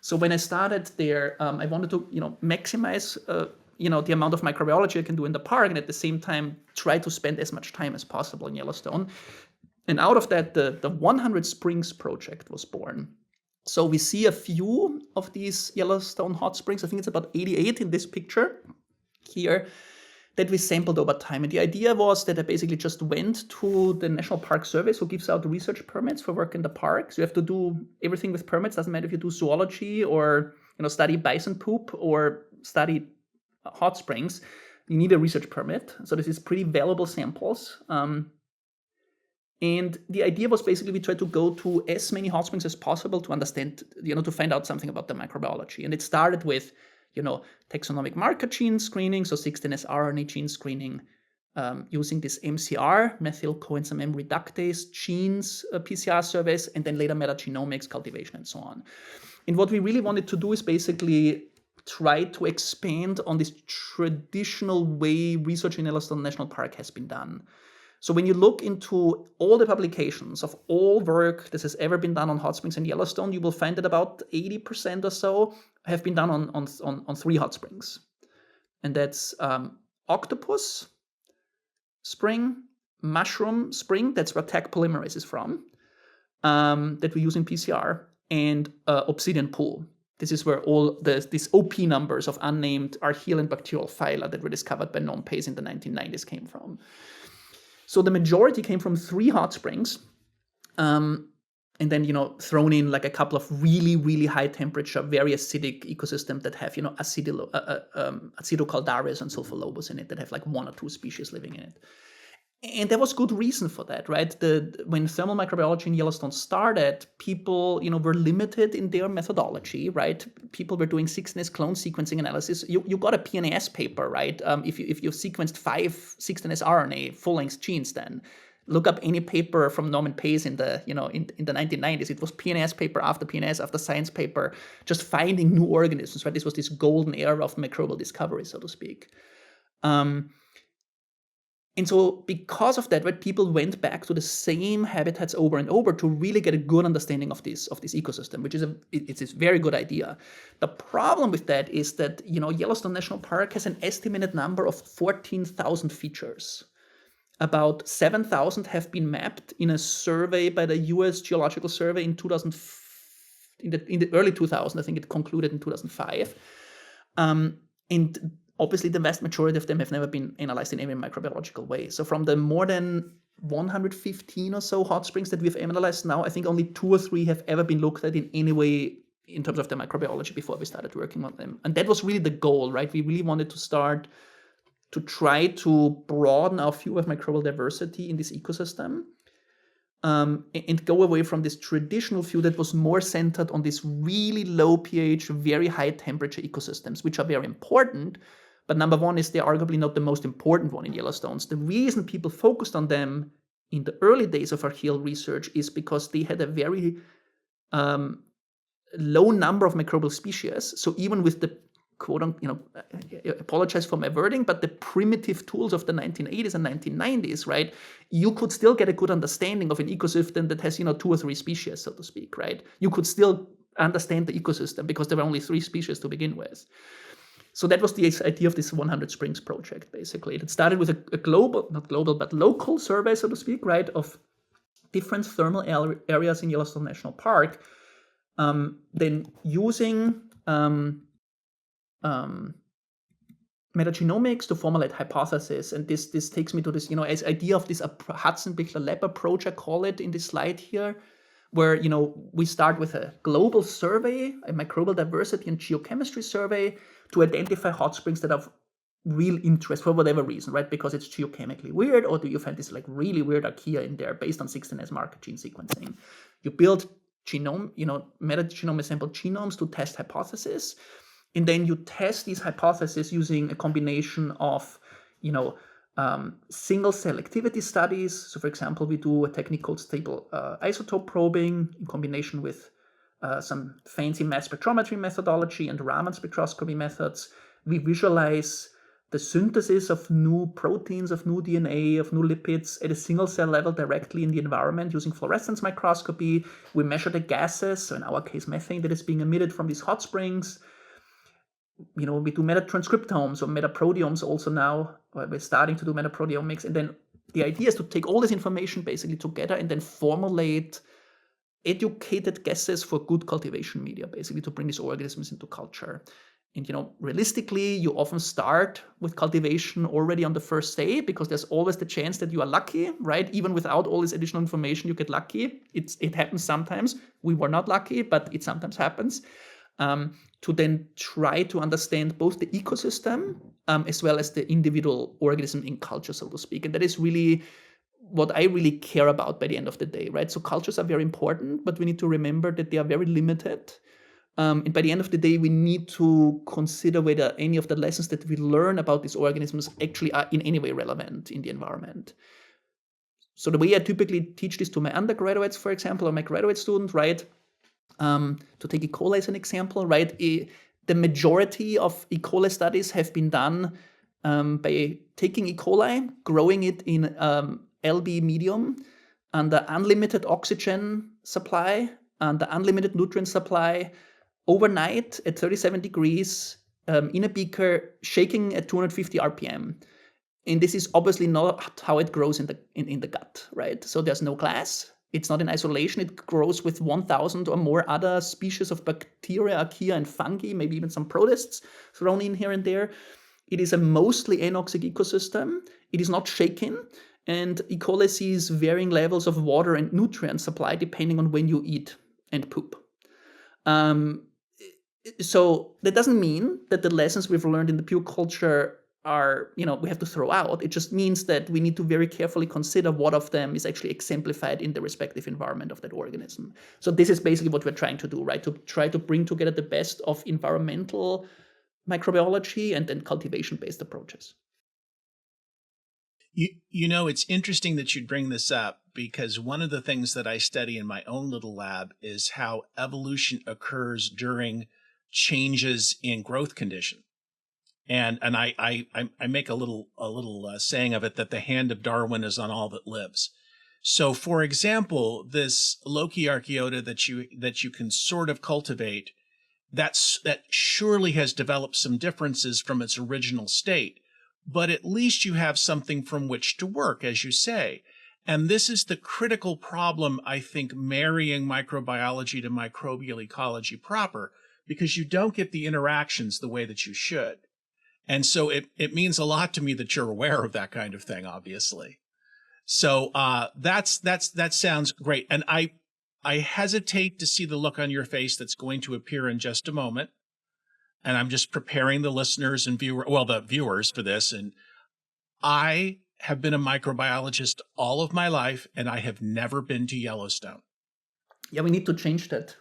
So when I started there, I wanted to maximize the amount of microbiology I can do in the park, and at the same time try to spend as much time as possible in Yellowstone. And out of that, the 100 Springs project was born. So we see a few of these Yellowstone hot springs. I think it's about 88 in this picture here. that we sampled over time. And the idea was that I basically just went to the National Park Service, who gives out research permits for work in the park. So you have to do everything with permits. Doesn't matter if you do zoology or study bison poop or study hot springs. You need a research permit. So this is pretty valuable samples. And the idea was basically we tried to go to as many hot springs as possible to understand, to find out something about the microbiology. And it started with, taxonomic marker gene screening, so 16S RNA gene screening, using this MCR, methyl coenzyme M reductase genes PCR surveys, and then later metagenomics, cultivation, and so on. And what we really wanted to do is basically try to expand on this traditional way research in Yellowstone National Park has been done. So when you look into all the publications of all work that has ever been done on hot springs in Yellowstone, you will find that about 80% or so have been done on 3 hot springs. And that's octopus spring, mushroom spring, that's where Taq polymerase is from, that we use in PCR, and obsidian pool. This is where all these OP numbers of unnamed archaeal and bacterial phyla that were discovered by non-Pays in the 1990s came from. So the majority came from 3 hot springs, and then thrown in like a couple of really, really high temperature, very acidic ecosystems that have Acidocaldaris and Sulfolobus in it, that have like 1 or 2 species living in it. And there was good reason for that, right? When thermal microbiology in Yellowstone started, people, were limited in their methodology, right? People were doing 16S clone sequencing analysis. You got a PNAS paper, right? If you sequenced 5 16S RNA full-length genes, then look up any paper from Norman Pays in the in the 1990s. It was PNAS paper after PNAS after science paper, just finding new organisms, right? This was this golden era of microbial discovery, so to speak. And so because of that, right, people went back to the same habitats over and over to really get a good understanding of this ecosystem, which is it's a very good idea. The problem with that is that Yellowstone National Park has an estimated number of 14,000 features. About 7,000 have been mapped in a survey by the U.S. Geological Survey in the early 2000s. I think it concluded in 2005, and obviously, the vast majority of them have never been analyzed in any microbiological way. So from the more than 115 or so hot springs that we've analyzed now, I think only 2 or 3 have ever been looked at in any way in terms of their microbiology before we started working on them. And that was really the goal, right? We really wanted to start to try to broaden our view of microbial diversity in this ecosystem, and go away from this traditional view that was more centered on these really low pH, very high temperature ecosystems, which are very important. But number one is they're arguably not the most important one in Yellowstones. The reason people focused on them in the early days of archaeal research is because they had a very low number of microbial species. So even with the I apologize for my wording, but the primitive tools of the 1980s and 1990s, right? You could still get a good understanding of an ecosystem that has 2 or 3 species, so to speak, right? You could still understand the ecosystem because there were only 3 species to begin with. So that was the idea of this 100 Springs project, basically. It started with a global, not global, but local survey, so to speak, right, of different thermal areas in Yellowstone National Park. Then using metagenomics to formulate hypotheses. And this takes me to this, as idea of this Hatzenpichler lab approach, I call it in this slide here, where, we start with a global survey, a microbial diversity and geochemistry survey, to identify hot springs that have real interest for whatever reason, right? Because it's geochemically weird, or do you find this like really weird archaea in there based on 16S marker gene sequencing? You build metagenome assembled genomes to test hypotheses, and then you test these hypotheses using a combination of, single cell activity studies. So, for example, we do a technique called stable isotope probing in combination with some fancy mass spectrometry methodology and Raman spectroscopy methods. We visualize the synthesis of new proteins, of new DNA, of new lipids at a single cell level directly in the environment using fluorescence microscopy. We measure the gases, so in our case methane, that is being emitted from these hot springs. We do metatranscriptomes or metaproteomes also now. We're starting to do metaproteomics. And then the idea is to take all this information basically together and then formulate educated guesses for good cultivation media, basically to bring these organisms into culture. And, realistically, you often start with cultivation already on the first day because there's always the chance that you are lucky, right? Even without all this additional information, you get lucky. It happens sometimes. We were not lucky, but it sometimes happens. To then try to understand both the ecosystem as well as the individual organism in culture, so to speak. And that is really what I really care about by the end of the day, right? So cultures are very important, but we need to remember that they are very limited. And by the end of the day, we need to consider whether any of the lessons that we learn about these organisms actually are in any way relevant in the environment. So the way I typically teach this to my undergraduates, for example, or my graduate students, right? To take E. coli as an example, right? The majority of E. coli studies have been done by taking E. coli, growing it in LB medium under unlimited oxygen supply, under unlimited nutrient supply, overnight at 37 degrees in a beaker, shaking at 250 RPM. And this is obviously not how it grows in the gut, right? So there's no glass. It's not in isolation. It grows with 1,000 or more other species of bacteria, archaea, and fungi, maybe even some protists thrown in here and there. It is a mostly anoxic ecosystem. It is not shaken. And E. coli sees varying levels of water and nutrient supply depending on when you eat and poop. So that doesn't mean that the lessons we've learned in the pure culture are, we have to throw out. It just means that we need to very carefully consider what of them is actually exemplified in the respective environment of that organism. So this is basically what we're trying to do, right? To try to bring together the best of environmental microbiology and then cultivation-based approaches. It's interesting that you'd bring this up because one of the things that I study in my own little lab is how evolution occurs during changes in growth condition. And I make a little saying of it that the hand of Darwin is on all that lives. So, for example, this Loki Archaeota that you can sort of cultivate, that surely has developed some differences from its original state, but at least you have something from which to work, as you say. And this is the critical problem, I think, marrying microbiology to microbial ecology proper, because you don't get the interactions the way that you should. And so it means a lot to me that you're aware of that kind of thing, obviously. So that sounds great. And I hesitate to see the look on your face that's going to appear in just a moment. And I'm just preparing the listeners and the viewers for this. And I have been a microbiologist all of my life, and I have never been to Yellowstone. Yeah, we need to change that.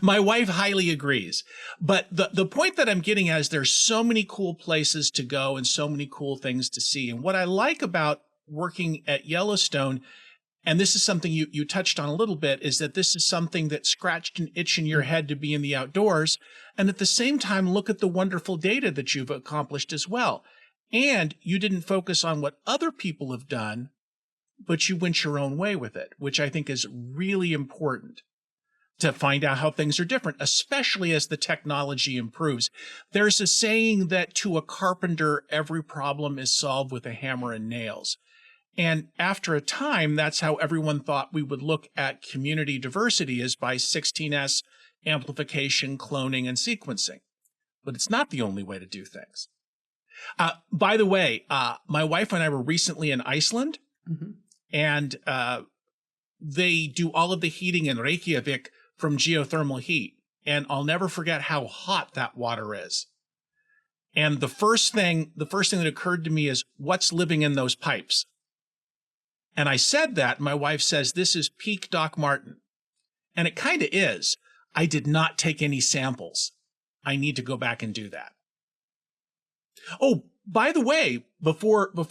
My wife highly agrees. But the point that I'm getting at is there's so many cool places to go and so many cool things to see. And what I like about working at Yellowstone, and this is something you touched on a little bit, is that this is something that scratched an itch in your head to be in the outdoors. And at the same time, look at the wonderful data that you've accomplished as well. And you didn't focus on what other people have done, but you went your own way with it, which I think is really important to find out how things are different, especially as the technology improves. There's a saying that to a carpenter, every problem is solved with a hammer and nails. And after a time, that's how everyone thought we would look at community diversity, is by 16S amplification, cloning, and sequencing. But it's not the only way to do things. By the way, my wife and I were recently in Iceland, and they do all of the heating in Reykjavik from geothermal heat. And I'll never forget how hot that water is. And the first thing that occurred to me is, what's living in those pipes? And I said that, and my wife says, this is peak Doc Martin. And it kind of is. I did not take any samples. I need to go back and do that. Oh, by the way, before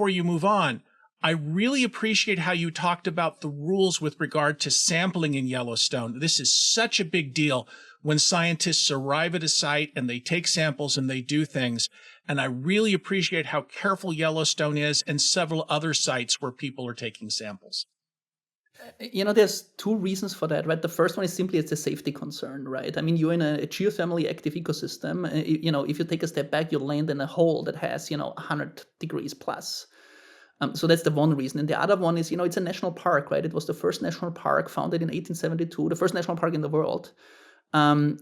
you move on, I really appreciate how you talked about the rules with regard to sampling in Yellowstone. This is such a big deal when scientists arrive at a site and they take samples and they do things. And I really appreciate how careful Yellowstone is and several other sites where people are taking samples. There's two reasons for that, right? The first one is simply it's a safety concern, right? I mean, you're in a geothermally active ecosystem. If you take a step back, you land in a hole that has, 100 degrees plus. So that's the one reason. And the other one is, it's a national park, right? It was the first national park founded in 1872, the first national park in the world. And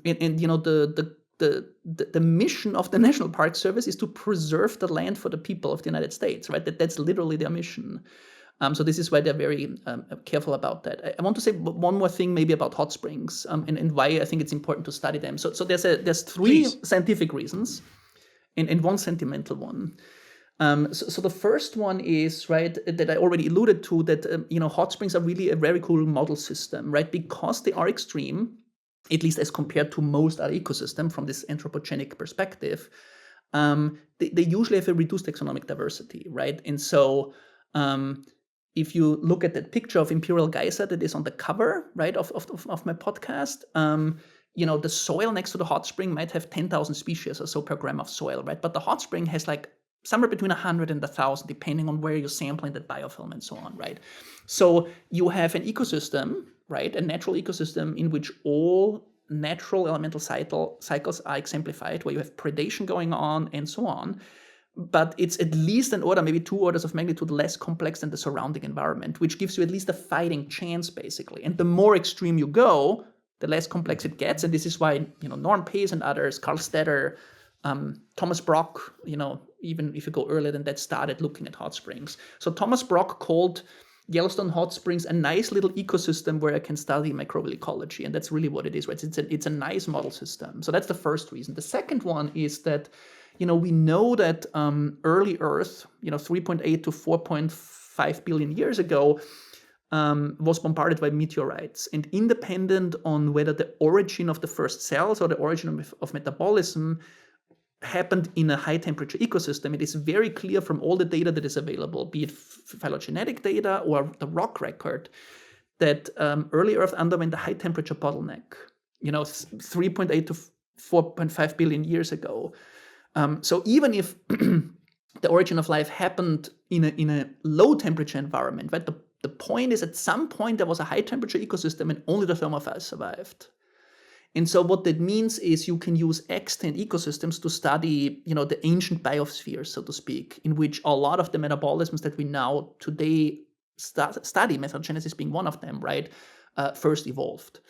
the mission of the National Park Service is to preserve the land for the people of the United States, right? That's literally their mission. So this is why they're very careful about that. I want to say one more thing maybe about hot springs and why I think it's important to study them. So there's three scientific reasons and one sentimental one. So the first one is, right, that I already alluded to, that hot springs are really a very cool model system, right? Because they are extreme, at least as compared to most other ecosystems from this anthropogenic perspective, they usually have a reduced taxonomic diversity, right? And so if you look at that picture of Imperial Geyser that is on the cover, right, of my podcast, the soil next to the hot spring might have 10,000 species or so per gram of soil, right? But the hot spring has like somewhere between 100 and 1,000, depending on where you're sampling that biofilm and so on, right? So you have an ecosystem, right, a natural ecosystem in which all natural elemental cycles are exemplified, where you have predation going on and so on. But it's at least an order, maybe 2 orders of magnitude less complex than the surrounding environment, which gives you at least a fighting chance, basically. And the more extreme you go, the less complex it gets. And this is why, Norm Pace and others, Carl Stetter, Thomas Brock, even if you go earlier than that, started looking at hot springs. So Thomas Brock called Yellowstone hot springs a nice little ecosystem where I can study microbial ecology. And that's really what it is, right? It's a nice model system. So that's the first reason. The second one is that we know that early Earth, 3.8 to 4.5 billion years ago, was bombarded by meteorites. And independent on whether the origin of the first cells or the origin of metabolism happened in a high-temperature ecosystem, it is very clear from all the data that is available, be it phylogenetic data or the rock record, that early Earth underwent a high-temperature bottleneck, 3.8 to 4.5 billion years ago. So even if the origin of life happened in a low temperature environment, right? The point is, at some point there was a high temperature ecosystem and only the thermophiles survived. And so what that means is you can use extant ecosystems to study, the ancient biospheres, so to speak, in which a lot of the metabolisms that we now today study, metagenesis being one of them, right, first evolved.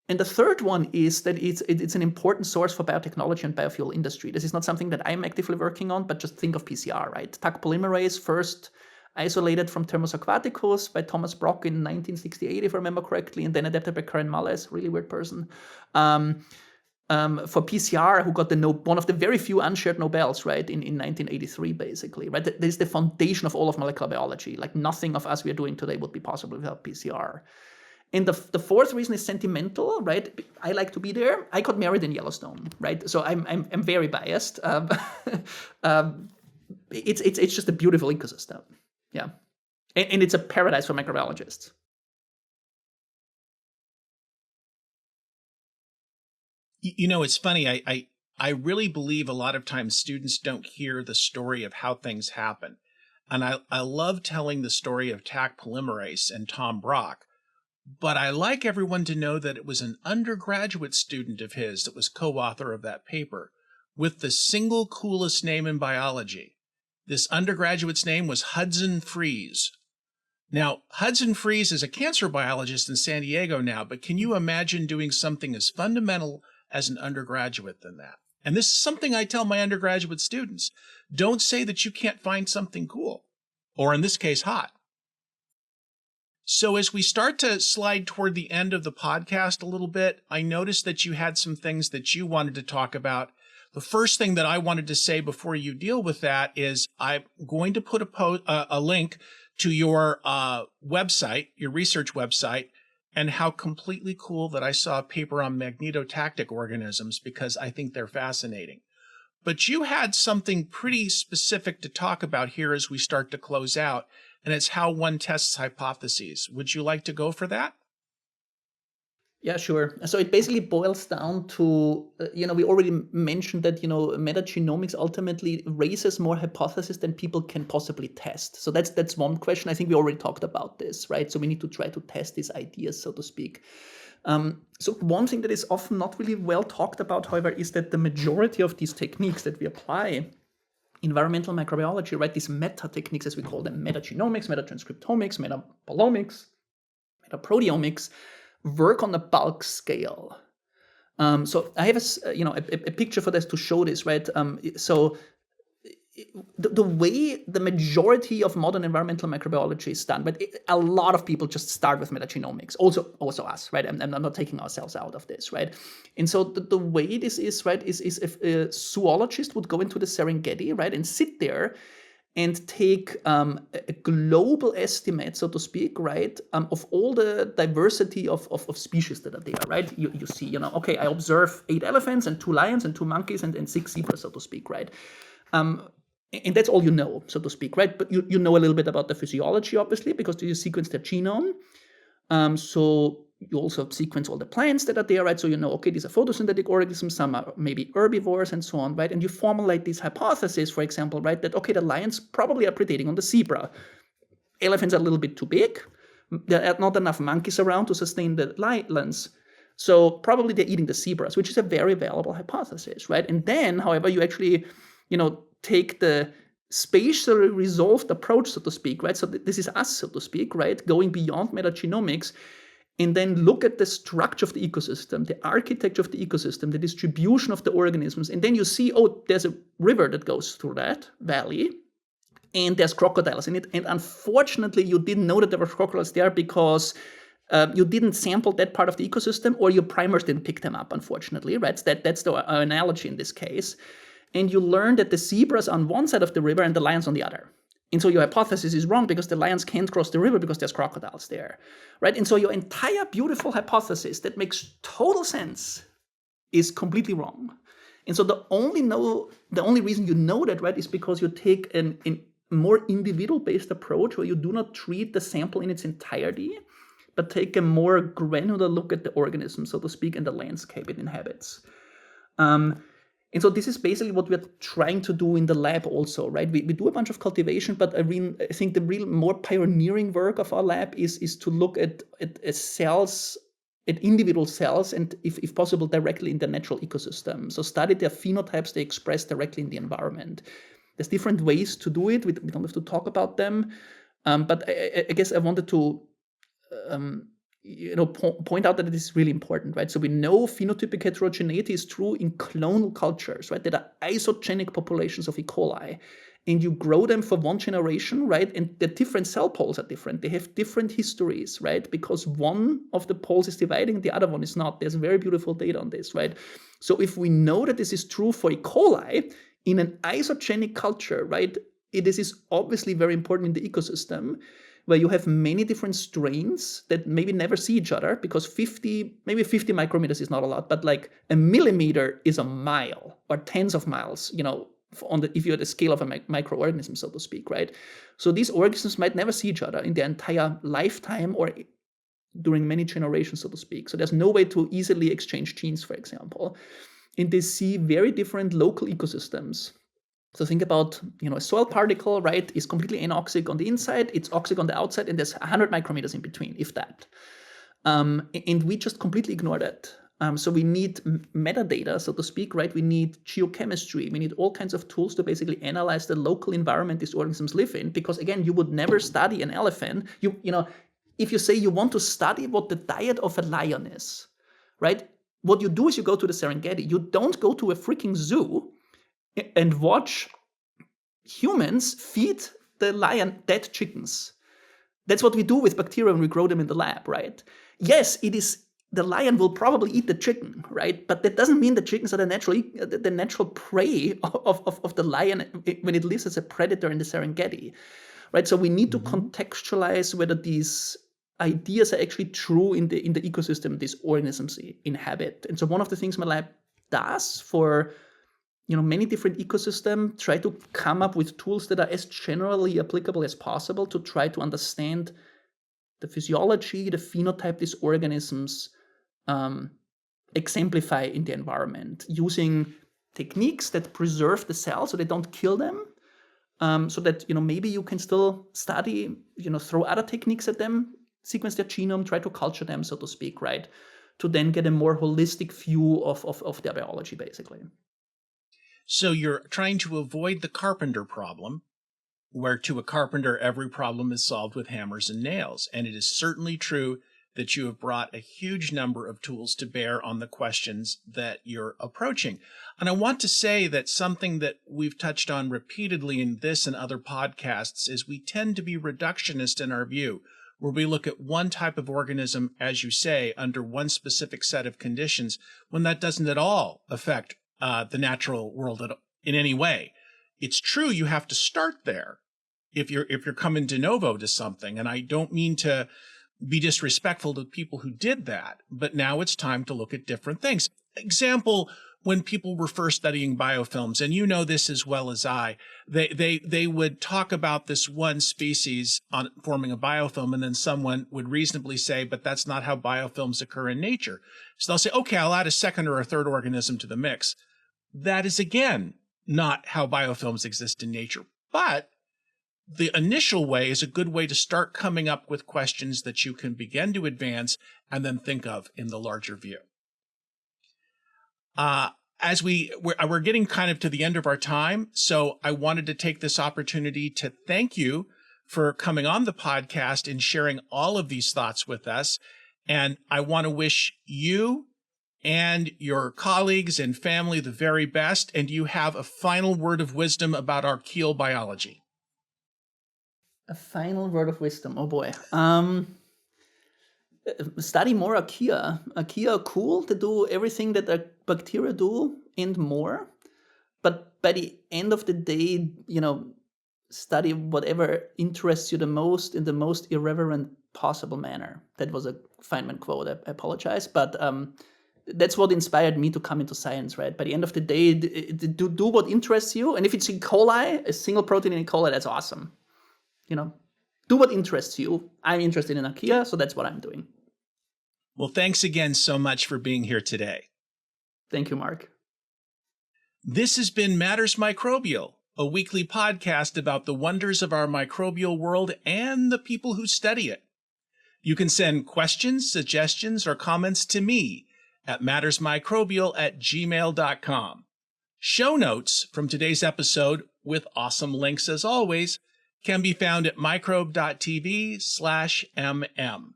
And the third one is that it's an important source for biotechnology and biofuel industry. This is not something that I'm actively working on, but just think of PCR, right? Taq polymerase, first isolated from Thermus aquaticus by Thomas Brock in 1968, if I remember correctly, and then adapted by Karen Mullis, really weird person, for PCR, who got one of the very few unshared Nobels, right, in 1983, basically, right? That is the foundation of all of molecular biology. Like nothing of us we are doing today would be possible without PCR. And the fourth reason is sentimental, right? I like to be there. I got married in Yellowstone, right? So I'm very biased. It's just a beautiful ecosystem, yeah, and it's a paradise for microbiologists. It's funny. I really believe a lot of times students don't hear the story of how things happen, and I love telling the story of Taq polymerase and Tom Brock. But I like everyone to know that it was an undergraduate student of his that was co-author of that paper with the single coolest name in biology. This undergraduate's name was Hudson Freeze. Now, Hudson Freeze is a cancer biologist in San Diego now, but can you imagine doing something as fundamental as an undergraduate than that? And this is something I tell my undergraduate students. Don't say that you can't find something cool, or in this case, hot. So as we start to slide toward the end of the podcast a little bit, I noticed that you had some things that you wanted to talk about. The first thing that I wanted to say before you deal with that is I'm going to put a link to your website, your research website, and how completely cool that I saw a paper on magnetotactic organisms, because I think they're fascinating. But you had something pretty specific to talk about here as we start to close out, and it's how one tests hypotheses. Would you like to go for that? Yeah, sure. So it basically boils down to, we already mentioned that, metagenomics ultimately raises more hypotheses than people can possibly test. So that's one question. I think we already talked about this, right? So we need to try to test these ideas, so to speak. So one thing that is often not really well talked about, however, is that the majority of these techniques that we apply environmental microbiology, right, these meta techniques, as we call them, metagenomics, metatranscriptomics, metabolomics, metaproteomics, work on a bulk scale. So I have a picture for this to show this, right? So the way the majority of modern environmental microbiology is done, but a lot of people just start with metagenomics, also us, right? I'm not taking ourselves out of this, right? And so the way this is, right, is if a zoologist would go into the Serengeti, right, and sit there and take a global estimate, so to speak, right, of all the diversity of species that are there, right? You see, okay, I observe 8 elephants and 2 lions and 2 monkeys and 6 zebras, so to speak, right? And that's all you know, so to speak, right? But you know a little bit about the physiology, obviously, because you sequence their genome. So you also sequence all the plants that are there, right? So you know, okay, these are photosynthetic organisms, some are maybe herbivores and so on, right? And you formulate these hypotheses, for example, right, that, okay, the lions probably are predating on the zebra. Elephants are a little bit too big. There are not enough monkeys around to sustain the lions. So probably they're eating the zebras, which is a very valuable hypothesis, right? And then, however, you actually, take the spatially resolved approach, so to speak, right? So this is us, so to speak, right? Going beyond metagenomics, and then look at the structure of the ecosystem, the architecture of the ecosystem, the distribution of the organisms. And then you see, oh, there's a river that goes through that valley, and there's crocodiles in it. And unfortunately, you didn't know that there were crocodiles there because you didn't sample that part of the ecosystem, or your primers didn't pick them up, unfortunately, right? So that's the analogy in this case. And you learn that the zebras on one side of the river and the lions on the other. And so your hypothesis is wrong because the lions can't cross the river because there's crocodiles there, right? And so your entire beautiful hypothesis that makes total sense is completely wrong. And so the only reason you know that, right, is because you take a more individual-based approach where you do not treat the sample in its entirety, but take a more granular look at the organism, so to speak, and the landscape it inhabits. And so this is basically what we're trying to do in the lab also, right? We do a bunch of cultivation, but I think the real more pioneering work of our lab is to look at cells, at individual cells, and if possible, directly in the natural ecosystem. So study their phenotypes they express directly in the environment. There's different ways to do it. We don't have to talk about them. But I guess I wanted to point out that it is really important, right? So we know phenotypic heterogeneity is true in clonal cultures, right? That are isogenic populations of E. coli, and you grow them for one generation, right? And the different cell poles are different. They have different histories, right? Because one of the poles is dividing, the other one is not. There's very beautiful data on this, right? So if we know that this is true for E. coli in an isogenic culture, right? This is obviously very important in the ecosystem, where you have many different strains that maybe never see each other, because 50 micrometers is not a lot, but like a millimeter is a mile or tens of miles, if you're at the scale of a microorganism, so to speak, right? So these organisms might never see each other in their entire lifetime or during many generations, so to speak. So there's no way to easily exchange genes, for example. And they see very different local ecosystems. So think about, a soil particle, right, is completely anoxic on the inside, it's oxic on the outside, and there's 100 micrometers in between, if that. And we just completely ignore that. So we need metadata, so to speak, right? We need geochemistry. We need all kinds of tools to basically analyze the local environment these organisms live in. Because again, you would never study an elephant. If you say you want to study what the diet of a lion is, right? What you do is you go to the Serengeti. You don't go to a freaking zoo and watch humans feed the lion dead chickens. That's what we do with bacteria when we grow them in the lab, right? Yes, it is. The lion will probably eat the chicken, right? But that doesn't mean the chickens are the natural prey of the lion when it lives as a predator in the Serengeti, right? So we need to contextualize whether these ideas are actually true in the ecosystem these organisms inhabit. And so one of the things my lab does for many different ecosystems, try to come up with tools that are as generally applicable as possible to try to understand the physiology, the phenotype these organisms exemplify in the environment, using techniques that preserve the cells so they don't kill them, so that maybe you can still study, throw other techniques at them, sequence their genome, try to culture them, so to speak, right, to then get a more holistic view of their biology, basically. So you're trying to avoid the carpenter problem, where to a carpenter every problem is solved with hammers and nails. And it is certainly true that you have brought a huge number of tools to bear on the questions that you're approaching. And I want to say that something that we've touched on repeatedly in this and other podcasts is we tend to be reductionist in our view, where we look at one type of organism, as you say, under one specific set of conditions, when that doesn't at all affect the natural world in any way. It's true you have to start there if you're coming de novo to something, and I don't mean to be disrespectful to people who did that, but now it's time to look at different things. Example, when people were first studying biofilms, and you know this as well as I, they would talk about this one species on forming a biofilm, and then someone would reasonably say, but that's not how biofilms occur in nature. So they'll say, okay, I'll add a second or a third organism to the mix. That is, again, not how biofilms exist in nature. But the initial way is a good way to start coming up with questions that you can begin to advance and then think of in the larger view. As we're getting kind of to the end of our time, so I wanted to take this opportunity to thank you for coming on the podcast and sharing all of these thoughts with us. And I want to wish you and your colleagues and family the very best. And you have a final word of wisdom about archaeal biology. A final word of wisdom. Oh boy. Study more archaea. Archaea are cool. They do everything that the bacteria do and more. But by the end of the day, study whatever interests you the most in the most irreverent possible manner. That was a Feynman quote. I apologize, but that's what inspired me to come into science, right? By the end of the day, do what interests you. And if it's E. coli, a single protein in E. coli, that's awesome. Do what interests you. I'm interested in archaea, so that's what I'm doing. Well, thanks again so much for being here today. Thank you, Mark. This has been Matters Microbial, a weekly podcast about the wonders of our microbial world and the people who study it. You can send questions, suggestions, or comments to me at mattersmicrobial@gmail.com. Show notes from today's episode, with awesome links as always, can be found at microbe.tv/mm.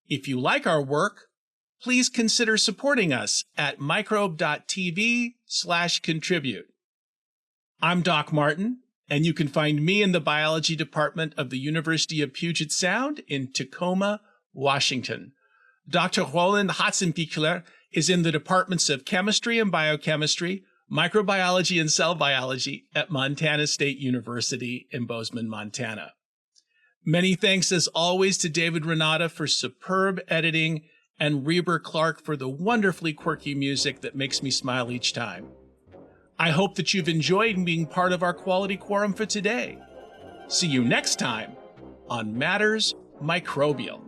If you like our work, please consider supporting us at microbe.tv/contribute. I'm Doc Martin, and you can find me in the biology department of the University of Puget Sound in Tacoma, Washington. Dr. Roland Hatzenpichler is in the departments of chemistry and biochemistry, microbiology and cell biology at Montana State University in Bozeman, Montana. Many thanks as always to David Renata for superb editing and Reber Clark for the wonderfully quirky music that makes me smile each time. I hope that you've enjoyed being part of our quality quorum for today. See you next time on Matters Microbial.